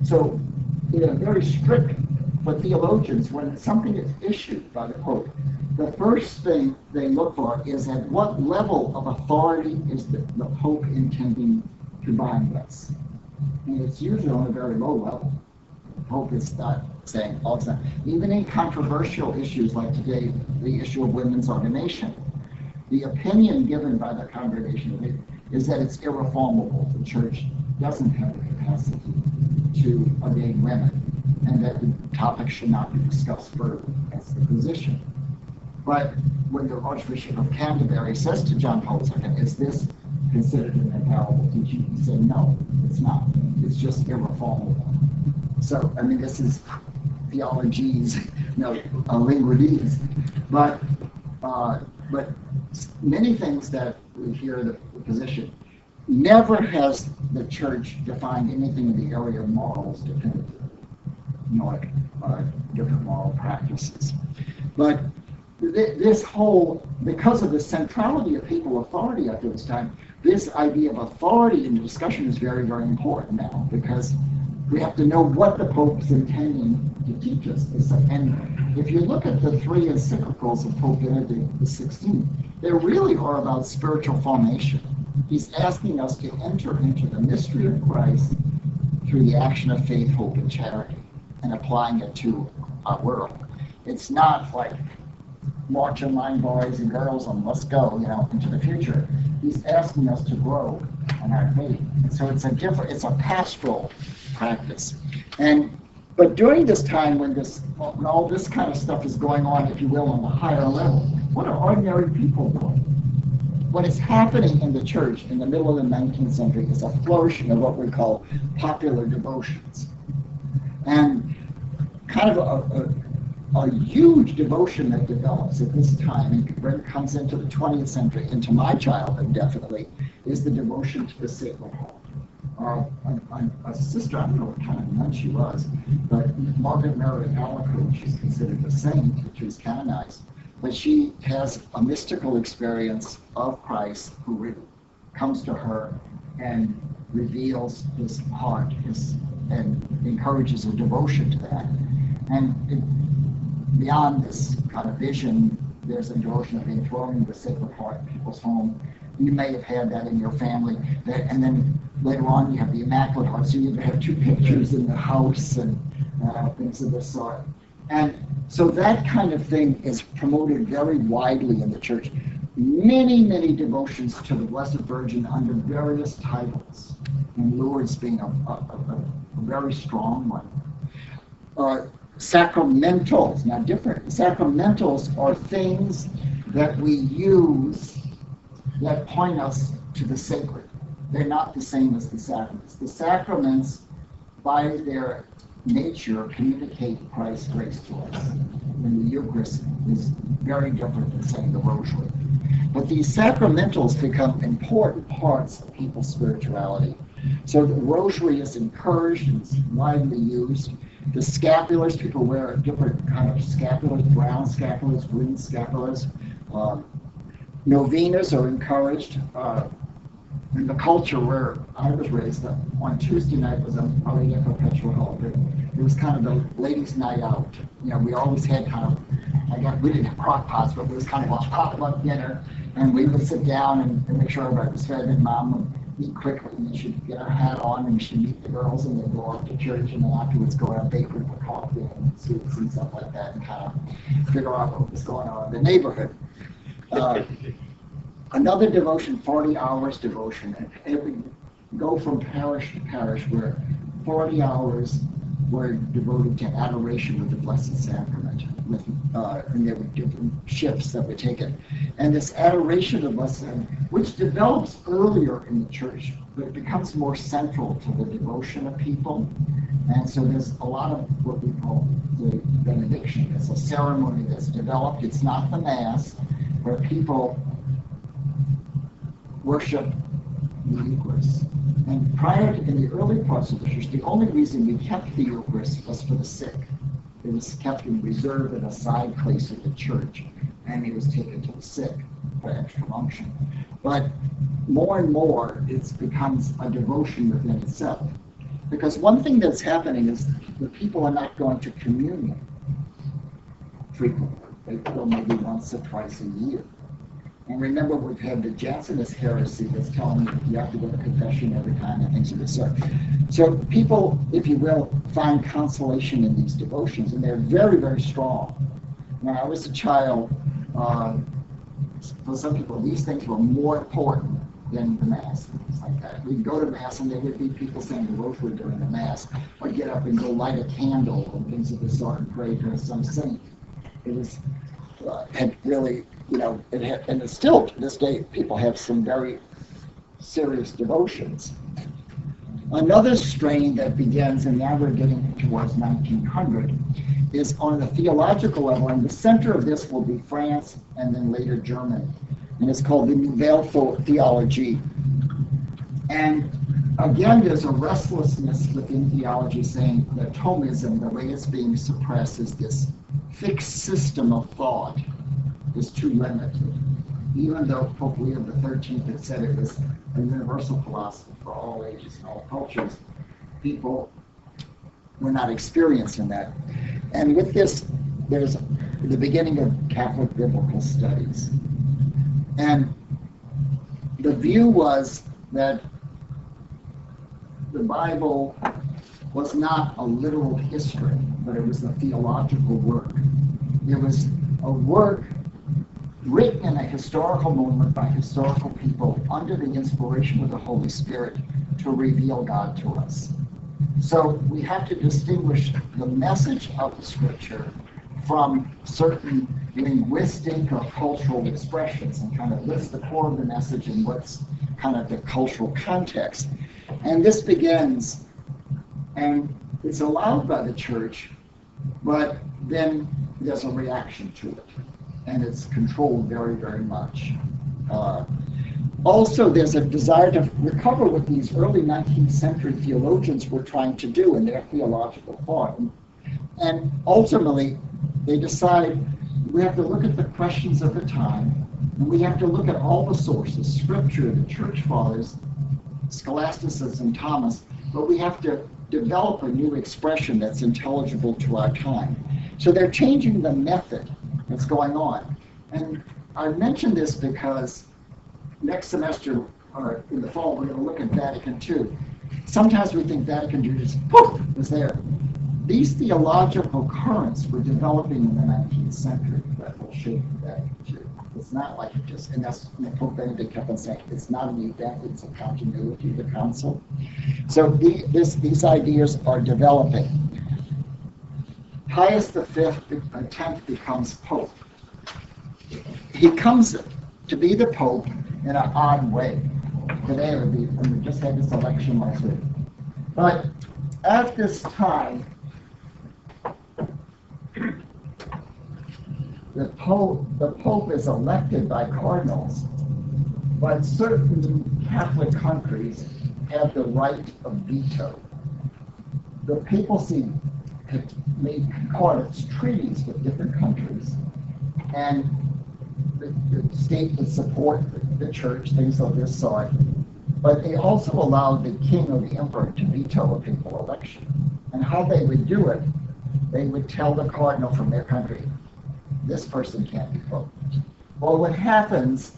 so very strict for theologians, when something is issued by the Pope, the first thing they look for is at what level of authority is the Pope intending to bind us. And it's usually on a very low level. The Pope is not saying all the time. Even in controversial issues like today, the issue of women's ordination, the opinion given by the congregation is that it's irreformable. The Church doesn't have the capacity to ordain women, and that the topic should not be discussed further. That's the position. But when the Archbishop of Canterbury says to John Paul II, is this considered an infallible teaching? He said, no, it's not. It's just irreformable. So, I mean, this is theologies, linguadese. But many things that we hear the position, never has the Church defined anything in the area of morals definitively. Like different moral practices. But this whole, because of the centrality of papal authority up to this time, this idea of authority in the discussion is very, very important now, because we have to know what the Pope is intending to teach us. And if you look at the 3 encyclicals of Pope Benedict XVI, they really are about spiritual formation. He's asking us to enter into the mystery of Christ through the action of faith, hope, and charity, and applying it to our world. It's not like march in line, boys and girls, and let's go, into the future. He's asking us to grow in our faith. And so it's a pastoral practice. But during this time when all this kind of stuff is going on, if you will, on the higher level, what are ordinary people doing? What is happening in the Church in the middle of the 19th century is a flourishing of what we call popular devotions. And kind of a huge devotion that develops at this time, and when it comes into the 20th century, into my childhood definitely, is the devotion to the Sacred Heart. A sister, I don't know what kind of nun she was, but Margaret Mary Alacoque, she's considered a saint, she was canonized, but she has a mystical experience of Christ who comes to her and reveals his heart, and encourages a devotion to that. And beyond this kind of vision, there's a devotion of enthroning the Sacred Heart in people's home. You may have had that in your family, and then later on you have the Immaculate Heart, so you have 2 pictures in the house and things of this sort. And so that kind of thing is promoted very widely in the Church. Many, many devotions to the Blessed Virgin under various titles, and Lourdes being a very strong one. Sacramentals, now different. Sacramentals are things that we use that point us to the sacred. They're not the same as the sacraments. The sacraments, by their nature, communicate Christ's grace to us. And the Eucharist is very different than saying the Rosary. But these sacramentals become important parts of people's spirituality. So the rosary is encouraged and is widely used. The scapulars, people wear different kind of scapulars, brown scapulars, green scapulars. Novenas are encouraged. In the culture where I was raised, on Tuesday night was a Lady Perpetual Help. It was kind of the ladies' night out. You know, we always had kind of, I guess we didn't have crock pots, but it was kind of a potluck dinner, and we would sit down and make sure everybody was fed, and Mom would eat quickly, and she'd get her hat on, and she'd meet the girls, and they'd go off to church, and then afterwards go out bakery for coffee and sweets and stuff like that, and kind of figure out what was going on in the neighborhood. Another devotion, 40 hours devotion, and it would go from parish to parish where 40 hours were devoted to adoration of the Blessed Sacrament, and there were different shifts that were taken. And this adoration of the Blessed Sacrament, which develops earlier in the church, but it becomes more central to the devotion of people. And so there's a lot of what we call the benediction. It's a ceremony that's developed. It's not the Mass, where people worship the Eucharist. And prior to, in the early parts of the church, the only reason we kept the Eucharist was for the sick. It was kept in reserve in a side place of the church, and it was taken to the sick for extra unction. But more and more, it becomes a devotion within itself. Because one thing that's happening is the people are not going to communion frequently. They go maybe once or twice a year. And remember, we've had the Jansenist heresy that's telling you have to go to confession every time and things of this sort. So people, if you will, find consolation in these devotions, and they're very, very strong. When I was a child, for some people, these things were more important than the Mass, things like that. We'd go to Mass, and there would be people saying the rosary during the Mass, or get up and go light a candle and things of this sort and pray to some saint. It was, had really, you know, and it's still to this day, people have some very serious devotions. Another strain that begins, and now we're getting towards 1900, is on the theological level, and the center of this will be France and then later Germany. And it's called the Nouvelle Theology. And again, there's a restlessness within theology saying that Thomism, the way it's being suppressed, is this fixed system of thought is too limited. Even though Pope Leo XIII had said it was a universal philosophy for all ages and all cultures, people were not experiencing that. And with this, there's the beginning of Catholic biblical studies. And the view was that the Bible was not a literal history, but it was a theological work. It was a work written in a historical moment by historical people under the inspiration of the Holy Spirit to reveal God to us. So we have to distinguish the message of the Scripture from certain linguistic or cultural expressions and kind of what's the core of the message and what's kind of the cultural context. And this begins, and it's allowed by the church, but then there's a reaction to it, and it's controlled very, very much. Also, there's a desire to recover what these early 19th century theologians were trying to do in their theological thought. And ultimately, they decide we have to look at the questions of the time, and we have to look at all the sources, Scripture, the Church Fathers, scholasticism, Thomas, but we have to develop a new expression that's intelligible to our time. So they're changing the method that's going on. And I mention this because next semester, or in the fall, we're going to look at Vatican II. Sometimes we think Vatican II just, poof, was there. These theological currents were developing in the 19th century that will shape Vatican II. It's not like it just, and that's what Pope Benedict kept on saying, it's not an event, it's a continuity of the council. So these ideas are developing. Pius V, the 10th, becomes Pope. He comes to be the Pope in an odd way. Today would be, and we just had this election last week. But at this time, the Pope is elected by cardinals, but certain Catholic countries have the right of veto. The papacy had made concordance treaties with different countries, and the state would support the church, things of this sort. But they also allowed the king or the emperor to veto a papal election. And how they would do it, they would tell the cardinal from their country, this person can't be voted. Well, what happens,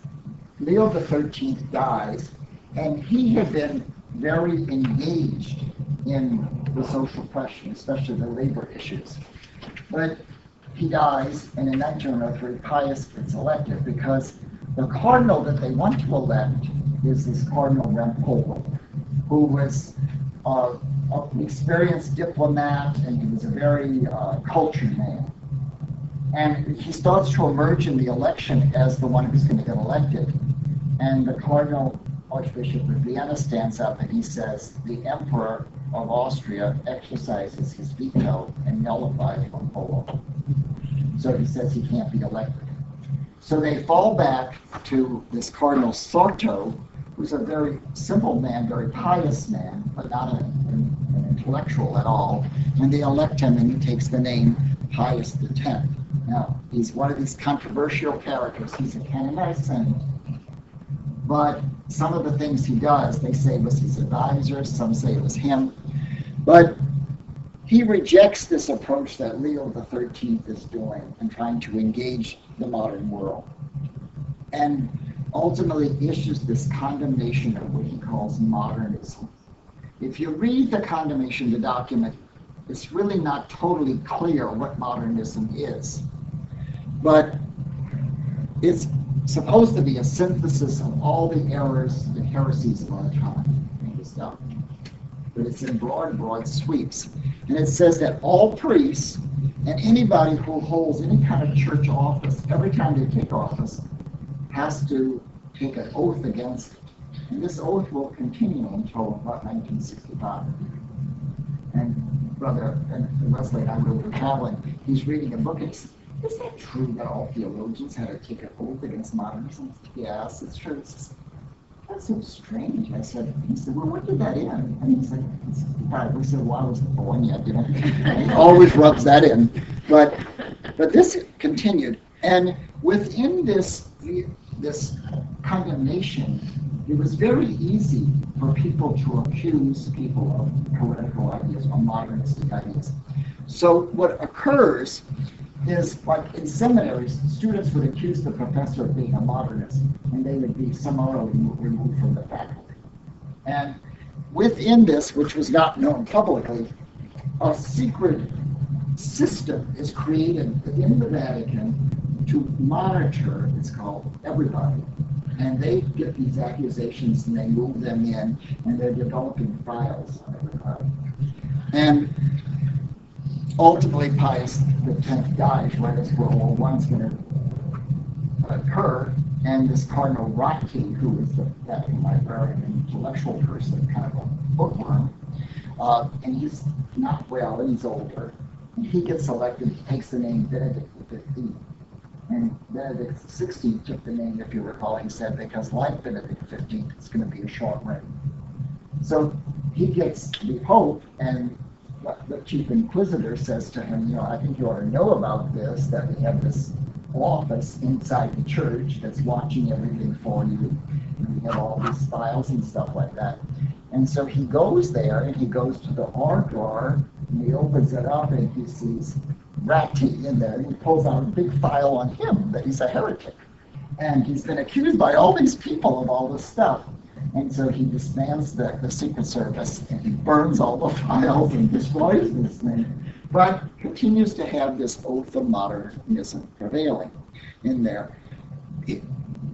Leo XIII dies, and he had been very engaged in the social question, especially the labor issues. But he dies, and in 1903, Pius gets elected because the cardinal that they want to elect is this Cardinal Merrienboer, who was an experienced diplomat, and he was a very cultured man. And he starts to emerge in the election as the one who's going to get elected. And the Cardinal Archbishop of Vienna stands up and he says, the Emperor of Austria exercises his veto and nullifies von Polo. So he says he can't be elected. So they fall back to this Cardinal Sarto, who's a very simple man, very pious man, but not an intellectual at all. And they elect him, and he takes the name Pius X. Now, he's one of these controversial characters. He's a canonized saint. But some of the things he does, they say was his advisor, some say it was him. But he rejects this approach that Leo XIII is doing and trying to engage the modern world. And ultimately issues this condemnation of what he calls modernism. If you read the condemnation, the document, it's really not totally clear what modernism is. But it's supposed to be a synthesis of all the errors and heresies of our time in this document. But it's in broad sweeps. And it says that all priests and anybody who holds any kind of church office, every time they take office, has to take an oath against it. And this oath will continue until about 1965. And Brother Wesley and I were traveling, he's reading a book and he says, is that true that all theologians had to take an oath against modernism? Yes, it's true. He says, that's so strange. He said, well, what did that end? And he said, it's 65. We said, well, I was born yet, didn't I? He always rubs that in. But this continued. And within this condemnation, it was very easy for people to accuse people of heretical ideas or modernistic ideas. So what occurs is, like in seminaries, students would accuse the professor of being a modernist, and they would be summarily removed from the faculty. And within this, which was not known publicly, a secret system is created within the Vatican to monitor, it's called, everybody. And they get these accusations and they move them in, and they're developing files on everybody. And ultimately, Pius X dies right as World War I is going to occur, and this Cardinal Ratti, who is the librarian and intellectual person, kind of a bookworm, and he's not well, and he's older, and he gets elected, he takes the name Benedict XV. And Benedict XVI took the name, if you recall, he said, because like Benedict XV, it's going to be a short reign. So he gets the Pope, and the chief inquisitor says to him, I think you ought to know about this, that we have this office inside the church that's watching everything for you. And we have all these files and stuff like that. And so he goes there, and he goes to the R drawer, and he opens it up, and he sees Ratti in there, and he pulls out a big file on him that he's a heretic. And he's been accused by all these people of all this stuff. And so he disbands the Secret Service, and he burns all the files and destroys this thing, but continues to have this oath of modernism prevailing in there.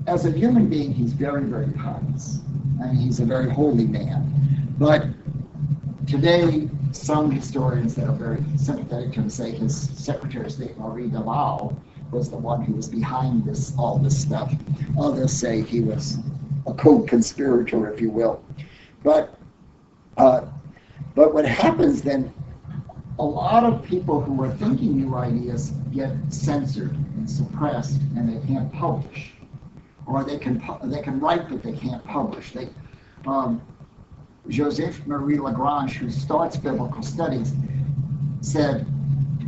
As a human being, he's very, very pious. I mean, he's a very holy man. But today, some historians that are very sympathetic to him say his Secretary of State, Marie Deval, was the one who was behind all this stuff. Others say he was a co-conspirator, if you will. But what happens then, a lot of people who are thinking new ideas get censored and suppressed, and they can't publish. Or they can write, but they can't publish. Joseph Marie Lagrange, who starts biblical studies, said,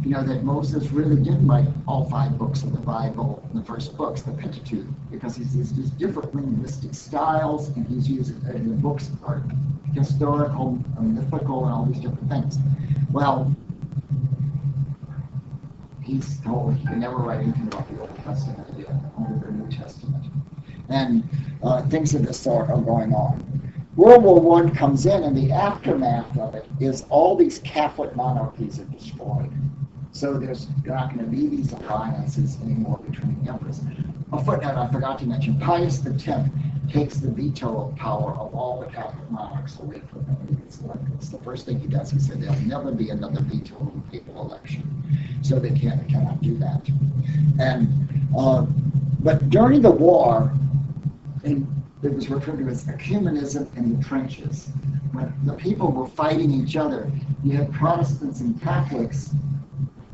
that Moses really did write all 5 books of the Bible, the first books, the Pentateuch, because he's used different linguistic styles, and he's using the books are historical, mythical, and all these different things. Well, he's told he can never write anything about the Old Testament again, only the New Testament. And things of this sort are going on. World War I comes in, and the aftermath of it is all these Catholic monarchies are destroyed. So there's not going to be these alliances anymore between emperors. A footnote I forgot to mention, Pius X takes the veto power of all the Catholic monarchs away from him when he gets elected. It's the first thing he does. He said there'll never be another veto of a papal election. So they cannot do that. And but during the war, it was referred to as ecumenism in the trenches. When the people were fighting each other, you had Protestants and Catholics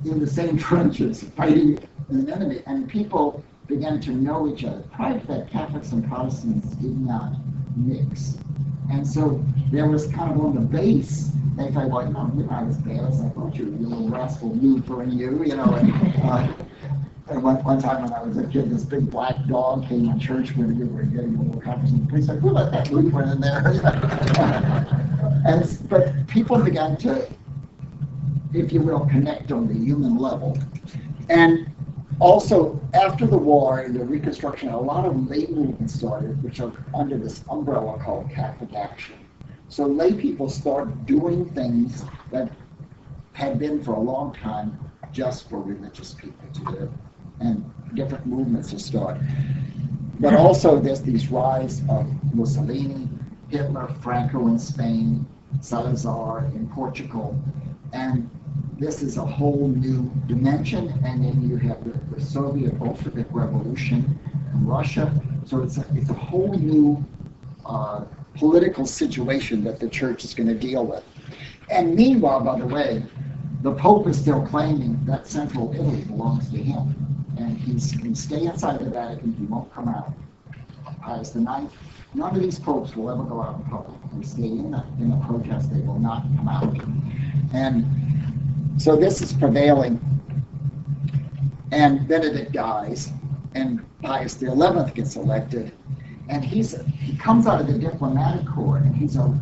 in the same trenches fighting an enemy, and people began to know each other. Prior to that, Catholics and Protestants did not mix. And so there was kind of on the base, they thought, well, we're not as bad as I thought you little rascal Lutheran, And one time when I was a kid, this big black dog came to church when we were getting a little conference, and the police said, who let that Lutheran in there? But people began to, if you will, connect on the human level. And also, after the war and the Reconstruction, a lot of lay movements started, which are under this umbrella called Catholic Action. So lay people started doing things that had been for a long time just for religious people to do, and different movements to start. But also there's these rise of Mussolini, Hitler, Franco in Spain, Salazar in Portugal, and this is a whole new dimension. And then you have the Soviet Bolshevik Revolution in Russia. So it's a whole new political situation that the church is going to deal with. And meanwhile, by the way, the Pope is still claiming that central Italy belongs to him. And he can stay inside the Vatican, he won't come out. Pius IX, none of these popes will ever go out in public. They stay in the protest, they will not come out. And so this is prevailing. And Benedict dies, and Pius XI gets elected. And he comes out of the diplomatic corps, and he's a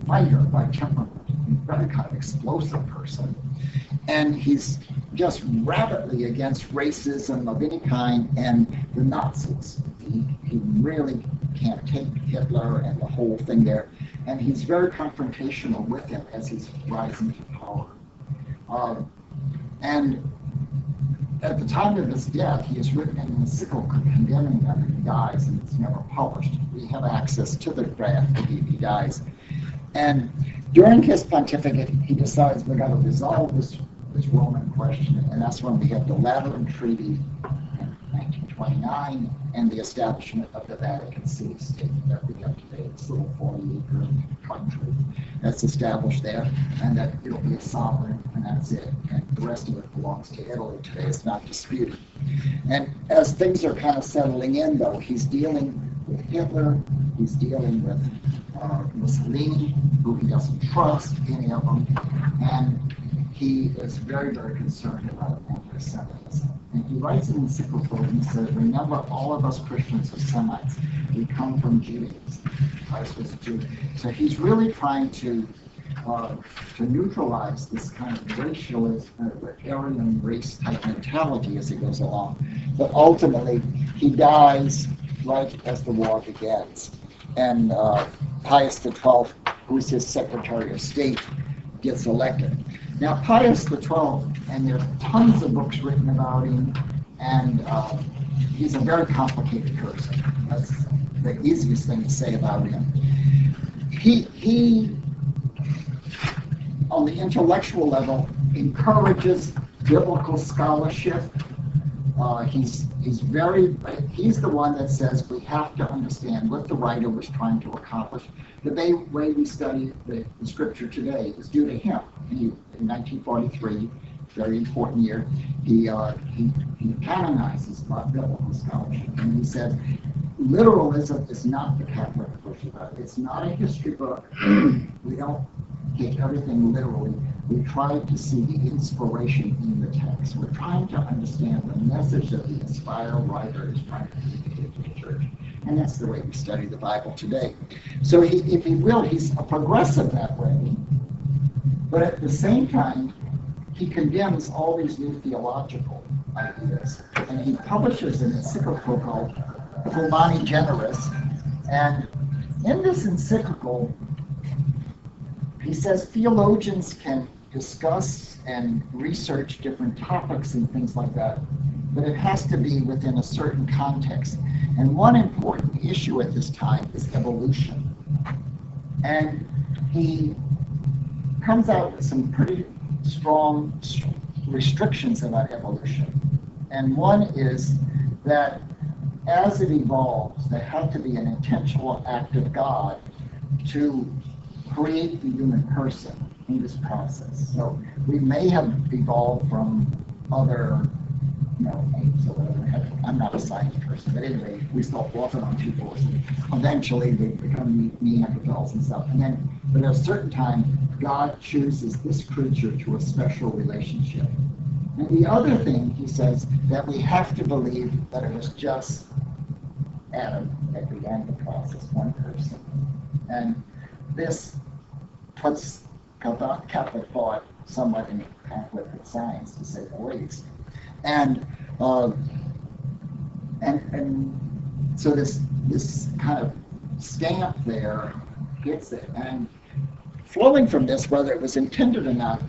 fighter by temperament, a very kind of explosive person. And he's just rabidly against racism of any kind and the Nazis. He really can't take Hitler and the whole thing there. And he's very confrontational with him as he's rising to power. And at the time of his death, he has written an encyclical condemning him, and he dies, and it's never published. We have access to the draft, he dies. And during his pontificate, he decides we've got to resolve this Roman question, and that's when we have the Lateran Treaty in 1929 and the establishment of the Vatican City-State that we have today, this little 40-acre country that's established there, and that it'll be a sovereign, and that's it. And the rest of it belongs to Italy today. It's not disputed. And as things are kind of settling in, though, he's dealing with Hitler, he's dealing with Mussolini, who he doesn't trust, any of them, and he is very, very concerned about anti-Semitism. And he writes an encyclical and he says, remember, all of us Christians are Semites. We come from Judaism. Christ was a Jew. So he's really trying to neutralize this kind of racialist, Aryan race type mentality as he goes along. But ultimately, he dies right as the war begins. And Pius XII, who is his Secretary of State, gets elected. Now, Pius XII, and there are tons of books written about him, and he's a very complicated person. That's the easiest thing to say about him. He on the intellectual level, encourages biblical scholarship. He's the one that says we have to understand what the writer was trying to accomplish. The way we study the scripture today is due to him. In 1943, very important year, he canonizes biblical scholarship, and he said literalism is not the Catholic It's not a history book. We don't take everything literally. We try to see the inspiration in the text. We're trying to understand the message that the inspired writer is trying to communicate to the church. And that's the way we study the Bible today. So if he will, he's a progressive that way. But at the same time, he condemns all these new theological ideas. And he publishes an encyclical called Humani Generis. And in this encyclical, he says theologians can discuss and research different topics and things like that, but it has to be within a certain context. And one important issue at this time is evolution. And he comes out with some pretty strong restrictions about evolution. And one is that as it evolves, there had to be an intentional act of God to create the human person in this process. So we may have evolved from other, apes or whatever. I'm not a science person, but anyway, we start walking on two fours, and eventually they become Neanderthals and stuff. But at a certain time, God chooses this creature to a special relationship. And the other thing, he says, that we have to believe that it was just Adam that began the process, one person. And this puts Catholic thought somewhat in conflict with science, to say the least. And so this kind of stamp there gets it. And flowing from this, whether it was intended or not,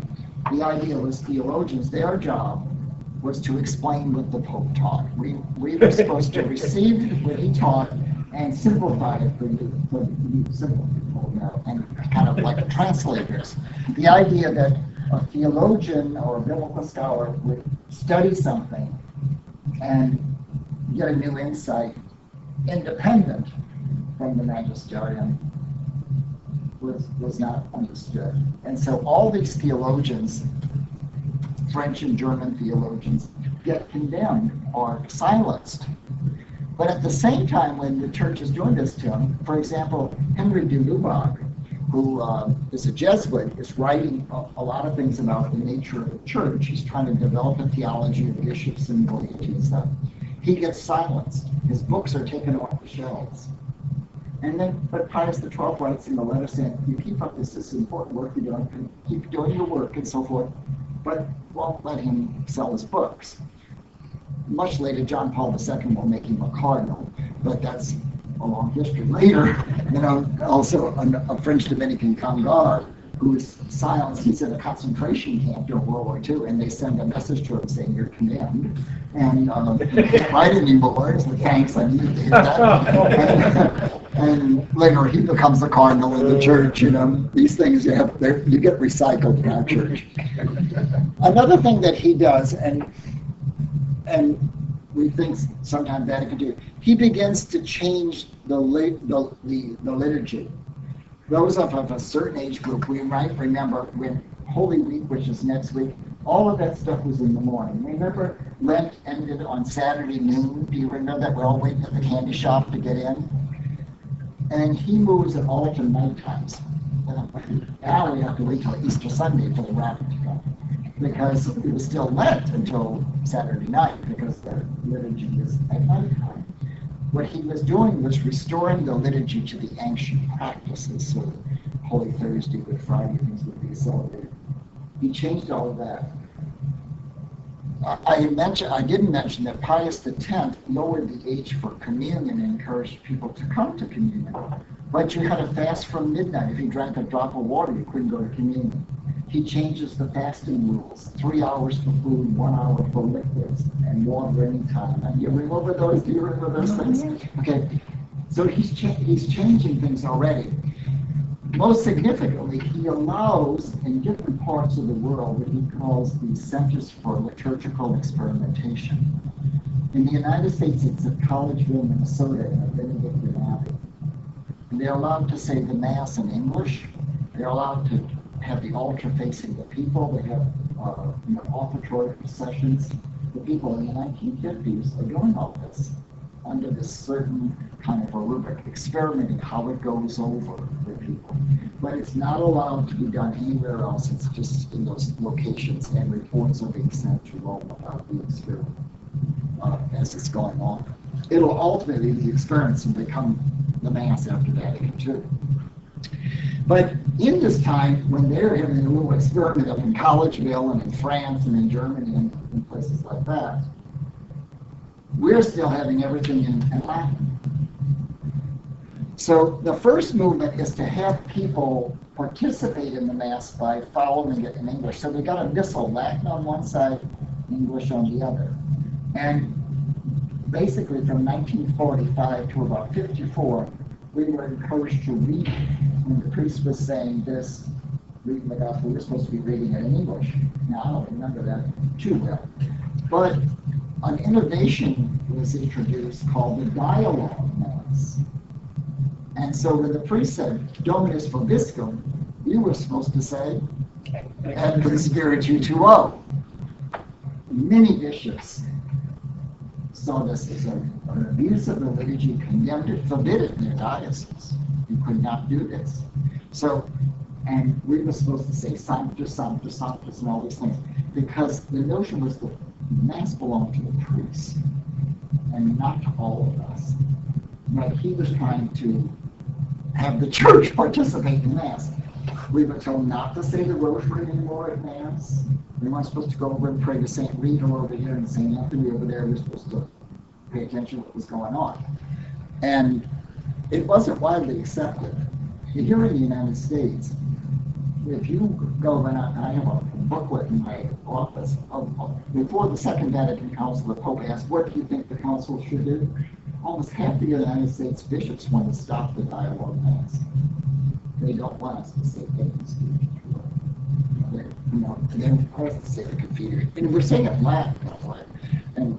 the idea was theologians, their job was to explain what the Pope taught. We were supposed to receive what he taught and simplify it for you simple people, and kind of like translators. The idea that a theologian or a biblical scholar would study something and get a new insight independent from the magisterium was not understood. And so all these theologians, French and German theologians, get condemned or silenced. But at the same time, when the church is doing this to him, for example, Henry de Lubac, who is a Jesuit, is writing a lot of things about the nature of the church. He's trying to develop a theology of bishops and laity and stuff. He gets silenced. His books are taken off the shelves. But Pius XII writes in the letter saying, you keep up this important work you're doing, keep doing your work and so forth, but won't let him sell his books. Much later, John Paul II will make him a cardinal, but that's a long history. Later, also a French Dominican Congar who is silenced. He's in a concentration camp during World War II, and they send a message to him saying, you're condemned. And he can't write anymore. It's like, thanks, I needed to hear that. And later he becomes the cardinal of the church. These things you get recycled in our church. Another thing that he does, and we think sometimes Vatican II, he begins to change the liturgy. Those of a certain age group, we might remember when Holy Week, which is next week, all of that stuff was in the morning. Remember Lent ended on Saturday noon? Do you remember that? We're all waiting at the candy shop to get in. And he moves it all to night times. Now we have to wait till Easter Sunday for the rapid to come, because it was still Lent until Saturday night, because the liturgy is at night time. What he was doing was restoring the liturgy to the ancient practices, so Holy Thursday, Good Friday, things would be celebrated. He changed all of that. I didn't mention that Pius X lowered the age for communion and encouraged people to come to communion. But you had to fast from midnight. If you drank a drop of water, you couldn't go to communion. He changes the fasting rules: 3 hours for food, 1 hour for liquids, and water anytime. And you remember those? Do you remember those things? Okay. So he's changing things already. Most significantly, he allows in different parts of the world what he calls the Centers for Liturgical Experimentation. In the United States, it's at Collegeville, Minnesota, in a Benedictine Abbey. And they're allowed to say the Mass in English. They're allowed to have the altar facing the people. They have offertory processions. The people in the 1950s are doing all this. under this certain kind of a rubric, experimenting how it goes over with people. But it's not allowed to be done anywhere else. It's just in those locations, and reports are being sent to Rome about the experiment as it's going on. It'll ultimately, the experiments will become the Mass after Vatican II. But in this time, when they're having a little experiment up in Collegeville and in France and in Germany and in places like that, we're still having everything in Latin. So the first movement is to have people participate in the Mass by following it in English. So they got a missal, Latin on one side, English on the other. And basically from 1945 to about 54, we were encouraged to read. When the priest was saying this, reading the gospel, we were supposed to be reading it in English. Now, I don't remember that too well. But an innovation was introduced called the dialogue Mass. And so when the priest said, Dominus vobiscum, we were supposed to say, et cum spiritu tuo. Many bishops saw this as an abuse of the liturgy, condemned it, forbid it in their diocese. You could not do this. So, and we were supposed to say Sanctus, Sanctus, Sanctus, and all these things, because the notion was the Mass belonged to the priest, and not to all of us. But he was trying to have the church participate in Mass. We were told not to say the Rosary anymore at Mass. We weren't supposed to go over and pray to St. Rita over here and St. Anthony over there. We were supposed to pay attention to what was going on. And it wasn't widely accepted. Here in the United States, if you go, and I have a booklet in my office, before the Second Vatican Council, the Pope asked, what do you think the Council should do? Almost half the United States bishops want to stop the dialogue Mass. They don't want us to say things. They want us to say the Confiteor. And we're saying it in Latin, and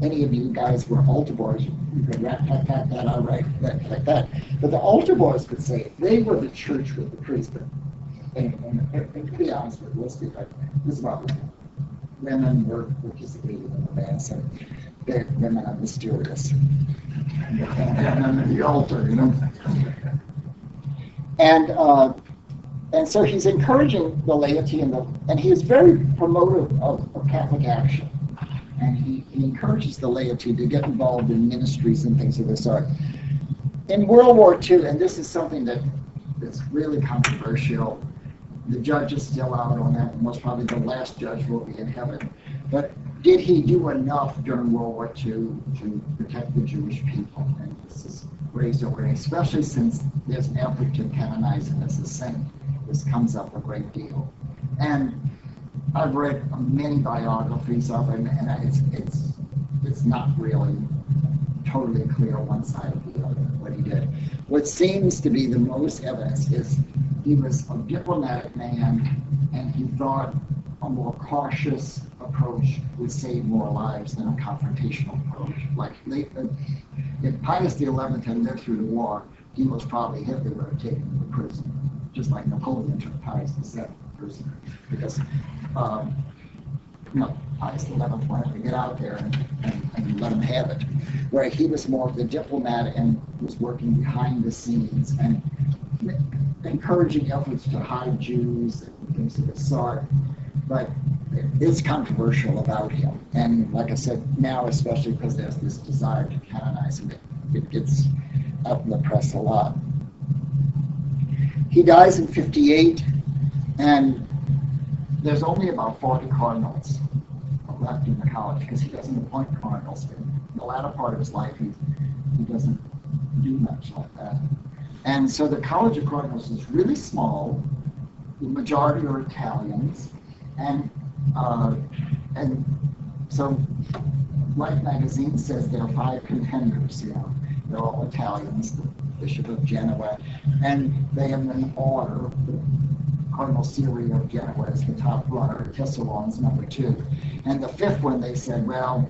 any of you guys were altar boys, you could rat-tat-tat-tat, all right, like that. But the altar boys could say it. They were the church with the priest. And to be honest with you, let's be like, this is about women were participating in the Mass, and women are mysterious. And they can't have them in the altar, And so he's encouraging the laity, and he is very promotive of Catholic action. And he encourages the laity to get involved in ministries and things of this sort. In World War II, and this is something that's really controversial, the judge is still out on that, and most probably the last judge will be in heaven. But did he do enough during World War II to protect the Jewish people? And this is raised over, especially since there's an effort to canonize him as a saint. This comes up a great deal. And I've read many biographies of him, and it's not really totally clear one side or the other what he did. What seems to be the most evidence is he was a diplomatic man, and he thought a more cautious approach would save more lives than a confrontational approach. Like if Pius XI had lived through the war, he most probably Hitler would have taken him to prison, just like Napoleon took Pius VII prisoner, because Pius XI wanted to get out there and let him have it, where he was more of the diplomat and was working behind the scenes and encouraging efforts to hide Jews and things of the sort. But it's controversial about him. And like I said, now especially because there's this desire to canonize him, it gets out in the press a lot. He dies in 58, and there's only about 40 cardinals left in the college because he doesn't appoint cardinals. In the latter part of his life, he doesn't do much like that. And so the College of Cardinals is really small. The majority are Italians. And so Life magazine says there are 5 contenders, They're all Italians, the Bishop of Genoa, and they have an order. Cardinal Siri of Genoa is the top runner, Tessalon's number 2. And the 5th one, they said, well,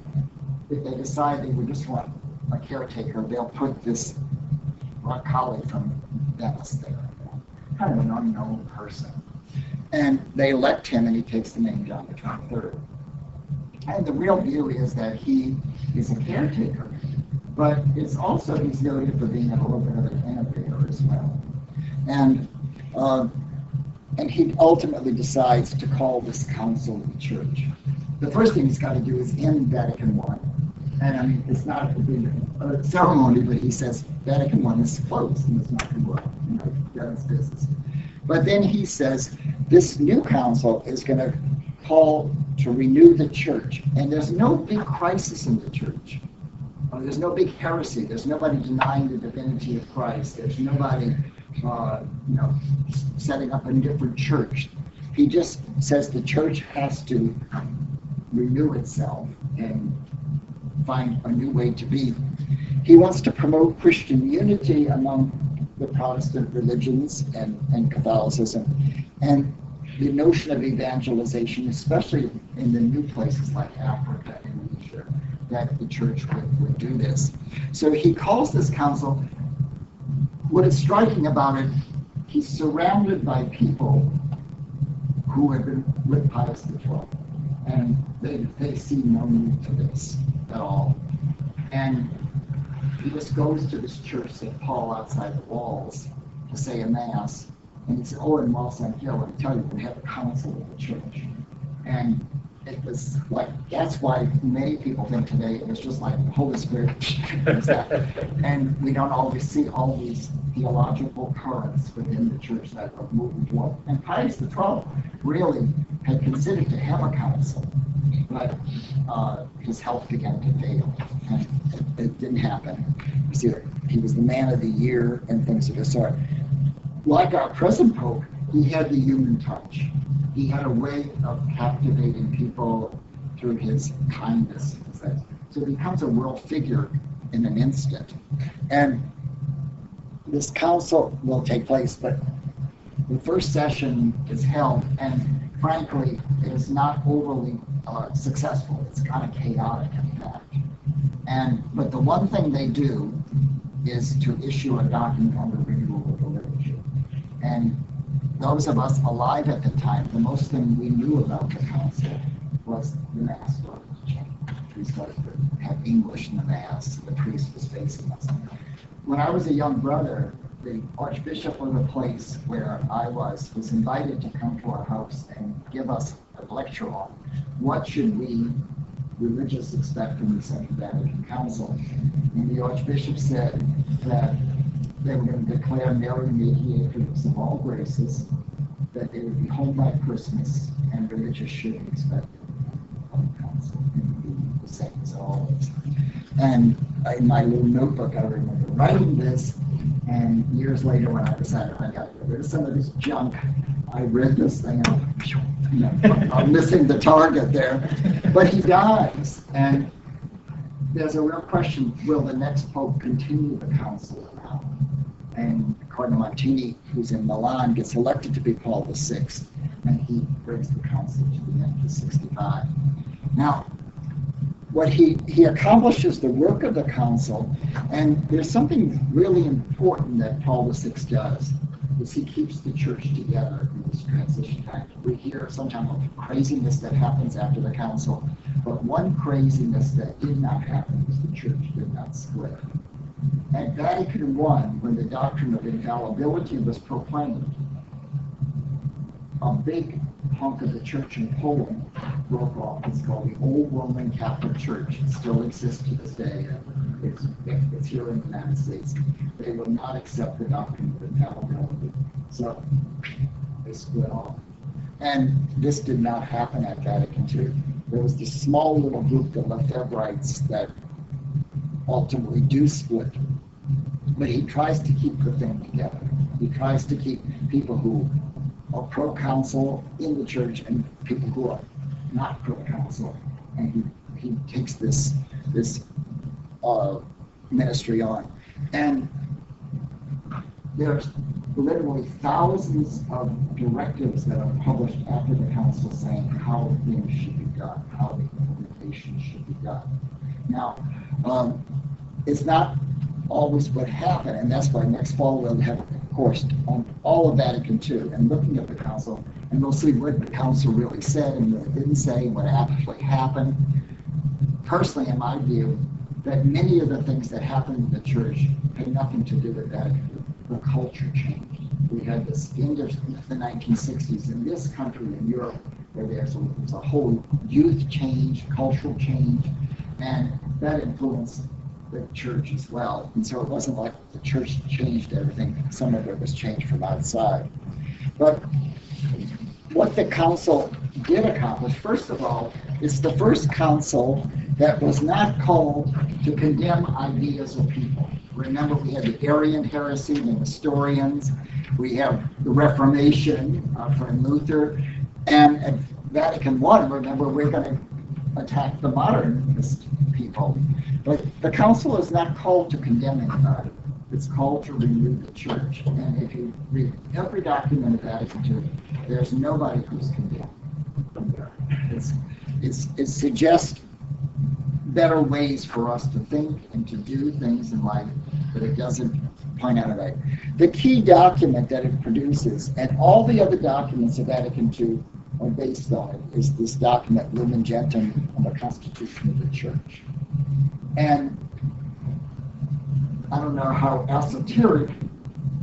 if they decide they would just want a caretaker, they'll put this colleague from Venice there, kind of an unknown person. And they elect him, and he takes the name John the 23rd. And the real view is that he is a caretaker, but it's also, he's noted for being a little bit of an innovator as well. And he ultimately decides to call this council the church. The first thing he's got to do is end Vatican I. And I mean, it's not a big ceremony, but he says Vatican I is closed and it's not going to work. Done its business. But then he says this new council is going to call to renew the church. And there's no big crisis in the church. There's no big heresy. There's nobody denying the divinity of Christ. There's nobody, setting up a different church. He just says the church has to renew itself and find a new way to be. He wants to promote Christian unity among the Protestant religions and Catholicism, and the notion of evangelization, especially in the new places like Africa and Asia, that the church would do this. So he calls this council. What is striking about it, he's surrounded by people who have been with Pius XII, and they see no need for this at all. And he just goes to this church, St. Paul, outside the walls to say a mass, and he said, in Walsall Hill, I tell you, we have a council of the church. And it was like, that's why many people think today it was just like the Holy Spirit. And we don't always see all these theological currents within the church that are moving forward. And Pius XII really had considered to have a council, but his health began to fail, and it didn't happen. He was the man of the year and things of the sort. Like our present Pope, he had the human touch. He had a way of captivating people through his kindness. So he becomes a world figure in an instant. And this council will take place, but the first session is held, and frankly, it is not overly successful. It's kind of chaotic, in fact. But the one thing they do is to issue a document on the renewal of the liturgy. And those of us alive at the time, the most thing we knew about the council was the Mass started to change. We started to have English in the Mass. The priest was facing us. When I was a young brother, the Archbishop of the place where I was invited to come to our house and give us a lecture on what should we religious expect from the Second Vatican Council. And the Archbishop said that they were going to declare Mary mediatrix of all graces, that they would be home by Christmas, and religious should be expected from the council and be the same as always. And in my little notebook, I remember writing this, and years later when I decided I got to get rid of some of this junk, I read this thing and I'm missing the target there. But he dies, and there's a real question, will the next Pope continue the council now? And Cardinal Montini, who's in Milan, gets elected to be Paul VI, and he brings the council to the end of 65. Now, what he accomplishes the work of the council, and there's something really important that Paul VI does, is he keeps the church together in this transition time. We hear sometimes of craziness that happens after the council, but one craziness that did not happen was the church did not split. At Vatican I, when the doctrine of infallibility was proclaimed, a big hunk of the church in Poland broke off. It's called the Old Roman Catholic Church. It still exists to this day. It's here in the United States. They will not accept the doctrine of infallibility. So they split off. And this did not happen at Vatican II. There was this small little group, the Lefebvrites, that ultimately do split. But he tries to keep the thing together. He tries to keep people who are pro-council in the church and people who are not pro-council. And he takes this ministry on. And there's literally thousands of directives that are published after the council saying how things should be done, how the implementation should be done. Now, it's not always what happened, and that's why next fall we'll have a course on all of Vatican II and looking at the council, and we'll see what the council really said and what it didn't say, what actually happened. Personally, in my view, that many of the things that happened in the church had nothing to do with that. The culture changed. We had this end of the 1960s in this country, in Europe, where there's a whole youth change, cultural change, and that influenced the church as well. And so it wasn't like the church changed everything. Some of it was changed from outside. But what the council did accomplish, first of all, it's the first council that was not called to condemn ideas of people. Remember, we had the Arian heresy, the Nestorians, we have the Reformation from Luther, and at Vatican I, remember, we're going to attack the modernist people. But the council is not called to condemn anybody. It's called to renew the church. And if you read every document of Vatican II, there's nobody who's condemned from there. It suggests better ways for us to think and to do things in life, but it doesn't point out a way. The key document that it produces, and all the other documents of Vatican II are based on it, is this document, Lumen Gentium, on the Constitution of the Church. And I don't know how esoteric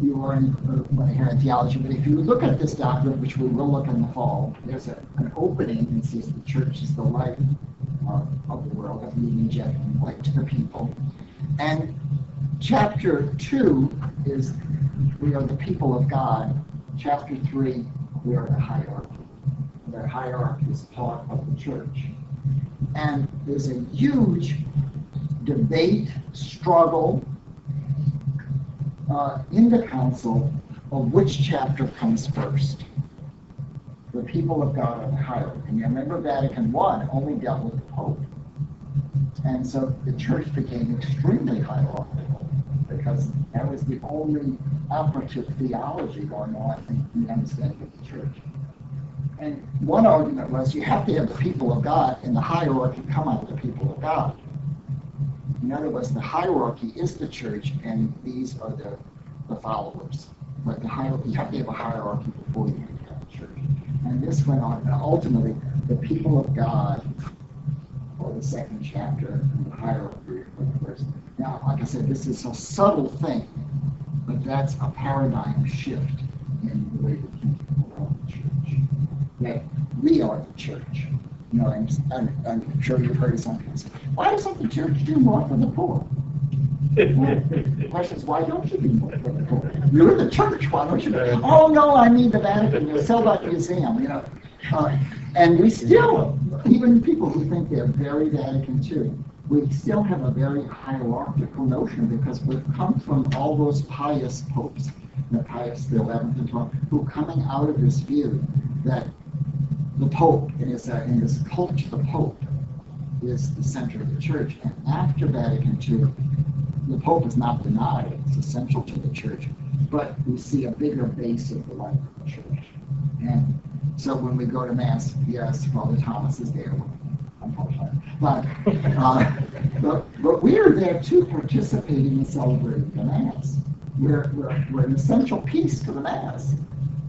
you are when you hear in theology, but if you look at this document, which we will look in the fall, there's an opening that says the church is the light of the world, of Lumen Gentium, light to the people. And chapter 2 is we are the people of God. Chapter 3, we are the hierarchy. The hierarchy is part of the church. And there's a huge debate, struggle in the council of which chapter comes first. The people of God are the hierarchy. And you remember Vatican I only dealt with the Pope. And so the church became extremely hierarchical because that was the only operative theology going on in the understanding of the church. And one argument was you have to have the people of God and the hierarchy come out of the people of God. In other words, the hierarchy is the church and these are the followers. But you have to have a hierarchy before you can have a church. And this went on, and ultimately, the people of God, or the second chapter, and the hierarchy for the first. Now, like I said, this is a subtle thing, but that's a paradigm shift in the way we think about the church. That we are the church. You know, I'm sure you've heard of some people say, why doesn't the church do more for the poor? Well, the question is, why don't you do more for the poor? You're the church, why don't you do? Oh no, I mean the Vatican, you sell that museum, you know. And we still, even people who think they're very Vatican II, we still have a very hierarchical notion because we've come from all those pious popes, the Pius XI and XII, who coming out of this view that the Pope, in his culture, the Pope is the center of the church. And after Vatican II, the Pope is not denied, it's essential to the church, but we see a bigger base of the life of the church. And so when we go to Mass, yes, Father Thomas is there, unfortunately. But we are there too, participating and celebrating the Mass. We're an essential piece to the Mass.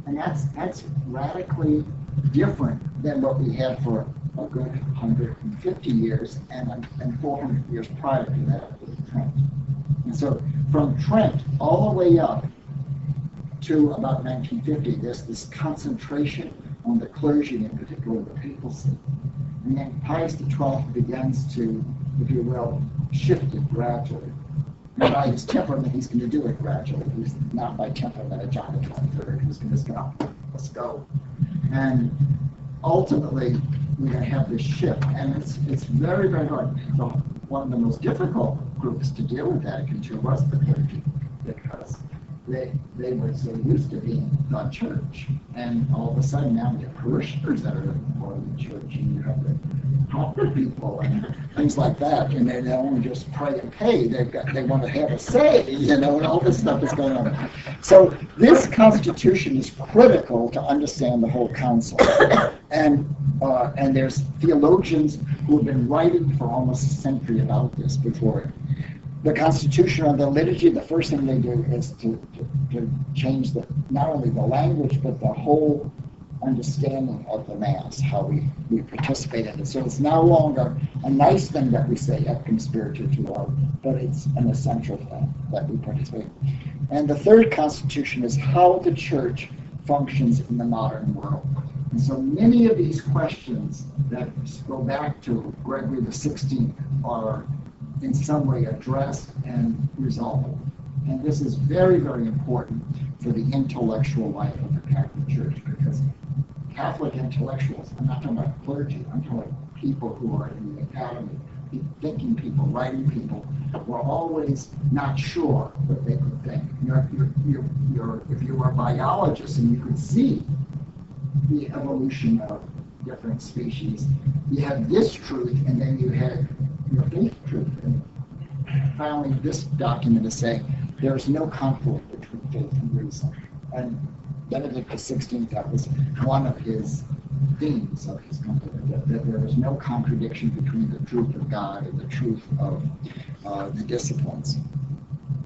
And that's radically different than what we had for a good 150 years and 400 years prior to that with Trent. And so from Trent all the way up to about 1950, there's this concentration on the clergy, in particular the papacy. And then Pius XII begins to, if you will, shift it gradually. And by his temperament, he's going to do it gradually. He's not by temperament a John XXIII who's going to say, oh, let's go. And ultimately, we're going to have this shift. And it's very, very hard. So one of the most difficult groups to deal with Vatican II was the clergy, because they were so used to being the church. And all of a sudden now you have parishioners that are part of the church, and you have the proper people and things like that. And they don't just pray and pay. They want to have a say, you know, and all this stuff is going on. So this constitution is critical to understand the whole council. And there's theologians who have been writing for almost a century about this before it. The Constitution on the liturgy, the first thing they do is to change not only the language, but the whole understanding of the Mass, how we participate in it. So it's no longer a nice thing that we say et cum spiritu tuo, but it's an essential thing that we participate in. And the third constitution is how the church functions in the modern world. And so many of these questions that go back to Gregory XVI are in some way addressed and resolved. And this is very, very important for the intellectual life of the Catholic Church, because Catholic intellectuals, I'm not talking about clergy, I'm talking about people who are in the academy, thinking people, writing people, were always not sure what they could think. If you were a biologist and you could see the evolution of different species, you had this truth, and then you had your faith truth. And finally, this document is saying there's no conflict between faith and reason. And Benedict XVI, that was one of his themes of his company, that there is no contradiction between the truth of God and the truth of the disciplines.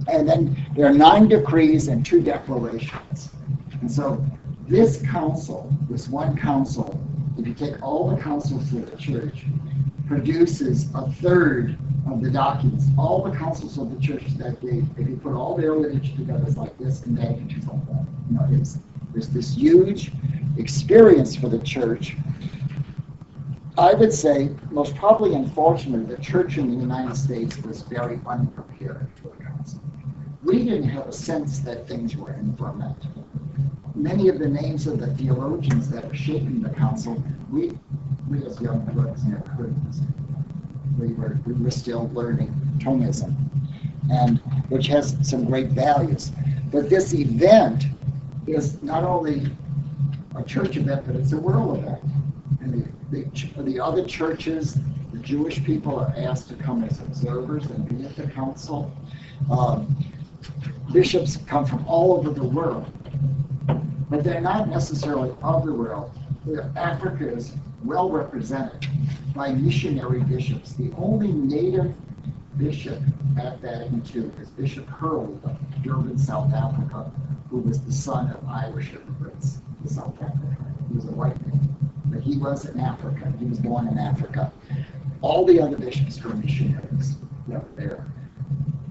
And then there are 9 decrees and 2 declarations. And so this council, this one council, if you take all the councils of the church, produces a third of the documents. All the councils of the church that day, if you put all their literature together, it's like this, and magnitudes like that. You know, there's this huge experience for the church. I would say, most probably unfortunately, the church in the United States was very unprepared for the council. We didn't have a sense that things were in ferment. Many of the names of the theologians that were shaping the council, we as young clerks never heard of this. We were still learning Thomism, and which has some great values. But this event is not only a church event, but it's a world event. And the other churches, the Jewish people, are asked to come as observers and be at the council. Bishops come from all over the world, but they're not necessarily of the world. Africa is well represented by missionary bishops. The only native bishop at Vatican II is Bishop Hurley of Durban, South Africa, who was the son of Irish immigrants to South Africa. He was a white man, but he was in Africa. He was born in Africa. All the other bishops were missionaries that were there.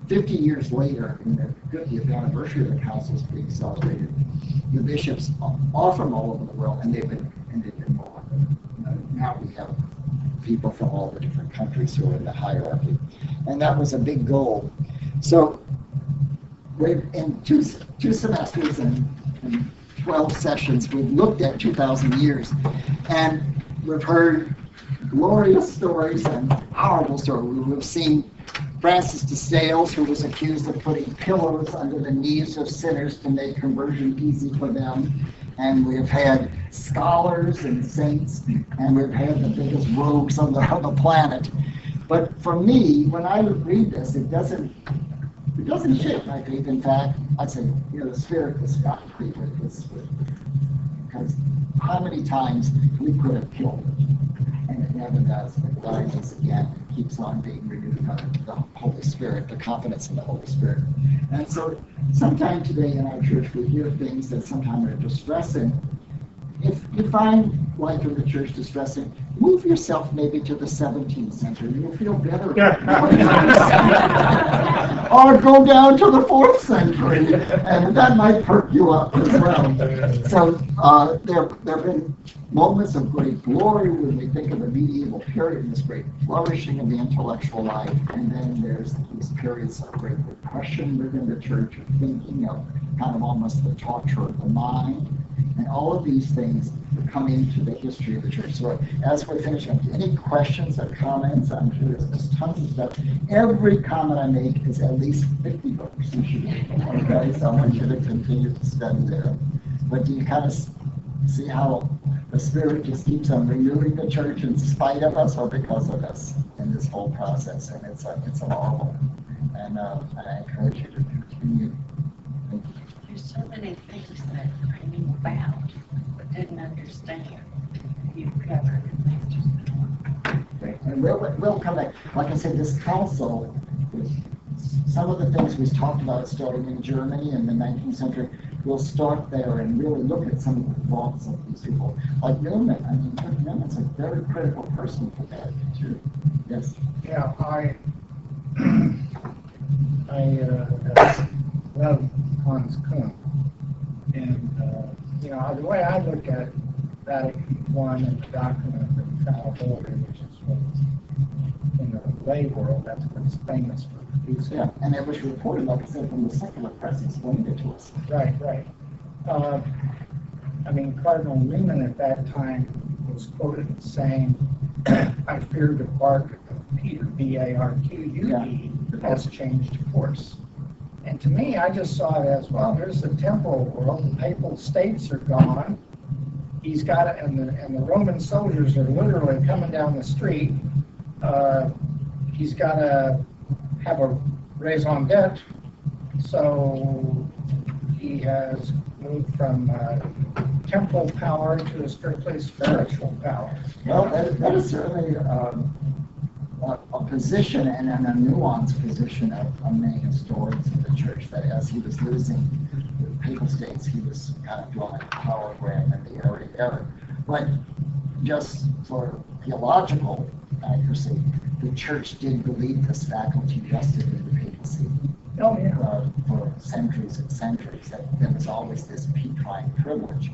50 years later, in the 50th anniversary of the councils being celebrated, the bishops are from all over the world, and they've been more. Now we have people from all the different countries who are in the hierarchy, and that was a big goal. So, in two semesters and 12 sessions, we've looked at 2,000 years, and we've heard glorious stories and horrible stories. We've seen Francis de Sales, who was accused of putting pillows under the knees of sinners to make conversion easy for them. And we've had scholars and saints, and we've had the biggest rogues on the planet. But for me, when I read this, it doesn't shake my faith. In fact, I'd say, the Spirit has got to be with this. Because how many times we could have killed it, and it never does. It rises again, keeps on being renewed by the Holy Spirit, the confidence in the Holy Spirit. And so sometime today in our church we hear things that sometimes are distressing. If you find life in the church distressing, move yourself maybe to the 17th century. You'll feel better. Or go down to the 4th century, and that might perk you up as well. So there have been moments of great glory when we think of the medieval period, this great flourishing of the intellectual life, and then there's these periods of great repression within the church, of thinking of kind of almost the torture of the mind, and all of these things come into the history of the church. So as we're finishing, any questions or comments? I'm sure there's tons of stuff. Every comment I make is at least 50 books. Okay, so I want you to continue to study there. But do you kind of see how the Spirit just keeps on renewing the church in spite of us or because of us in this whole process? And it's a marvel. And I encourage you to continue. Thank you. There's so many things that I knew about but didn't understand. You covered it. Okay. And we'll come back. Like I said, this council, some of the things we talked about starting in Germany in the 19th century, we'll start there and really look at some of the thoughts of these people. Like Newman, I mean, Newman's a very critical person for that, too. Yes. Yeah, I love Hans Kuhn. And, the way I look at Vatican I and the doctrine of infallibility, which is what's in the lay world, that's what it's famous for producing. Yeah, and it was reported, like I said, from the secular press explaining it to us. Right. Cardinal Newman at that time was quoted as saying, I fear the bark of Peter, B-A-R-Q-U-E, has changed course. And to me, I just saw it as, well, there's the temporal world, the papal states are gone. He's got it, and the Roman soldiers are literally coming down the street. He's got to have a raison d'etre, so he has moved from temporal power to a strictly spiritual power. Well, that is certainly a position and a nuanced position of many historians of the church, that as he was losing the papal states, he was kind of drawing a power grab in the early era. But just for theological accuracy, the church did believe this faculty vested in the papacy. Oh, yeah. For centuries and centuries, that there was always this petrine privilege,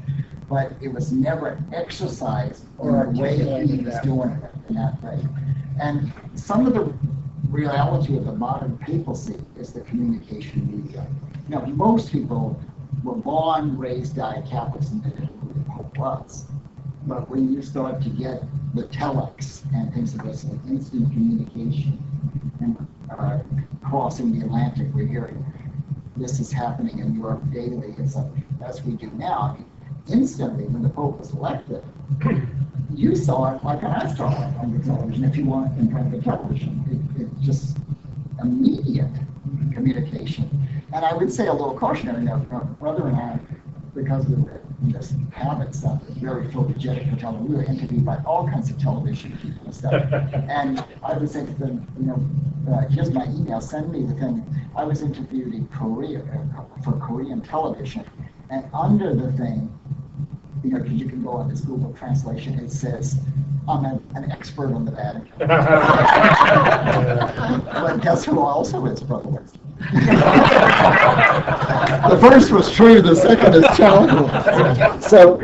but it was never exercised Or in the way he articulated was that doing it in that way. And some of the reality of the modern papacy is the communication media. Most people were born, raised, died Catholics, and didn't know who the Pope was. But when you start to get the telex and things of this, like instant communication, and crossing the Atlantic, we're hearing this is happening in Europe daily, as we do now. Instantly, when the Pope was elected, you saw it like I saw it on the television, if you want, in front of the television. It's just immediate communication. And I would say a little cautionary note, brother and I, because of this habit stuff, is very photogenic for television. We were interviewed by all kinds of television people and stuff. And I would say to them, here's my email, send me the thing. I was interviewed in Korea for Korean television, and under the thing, because you can go on this Google translation, it says, I'm an expert on the Vatican. But guess who also is, Brother Winston? The first was true, the second is challenging. So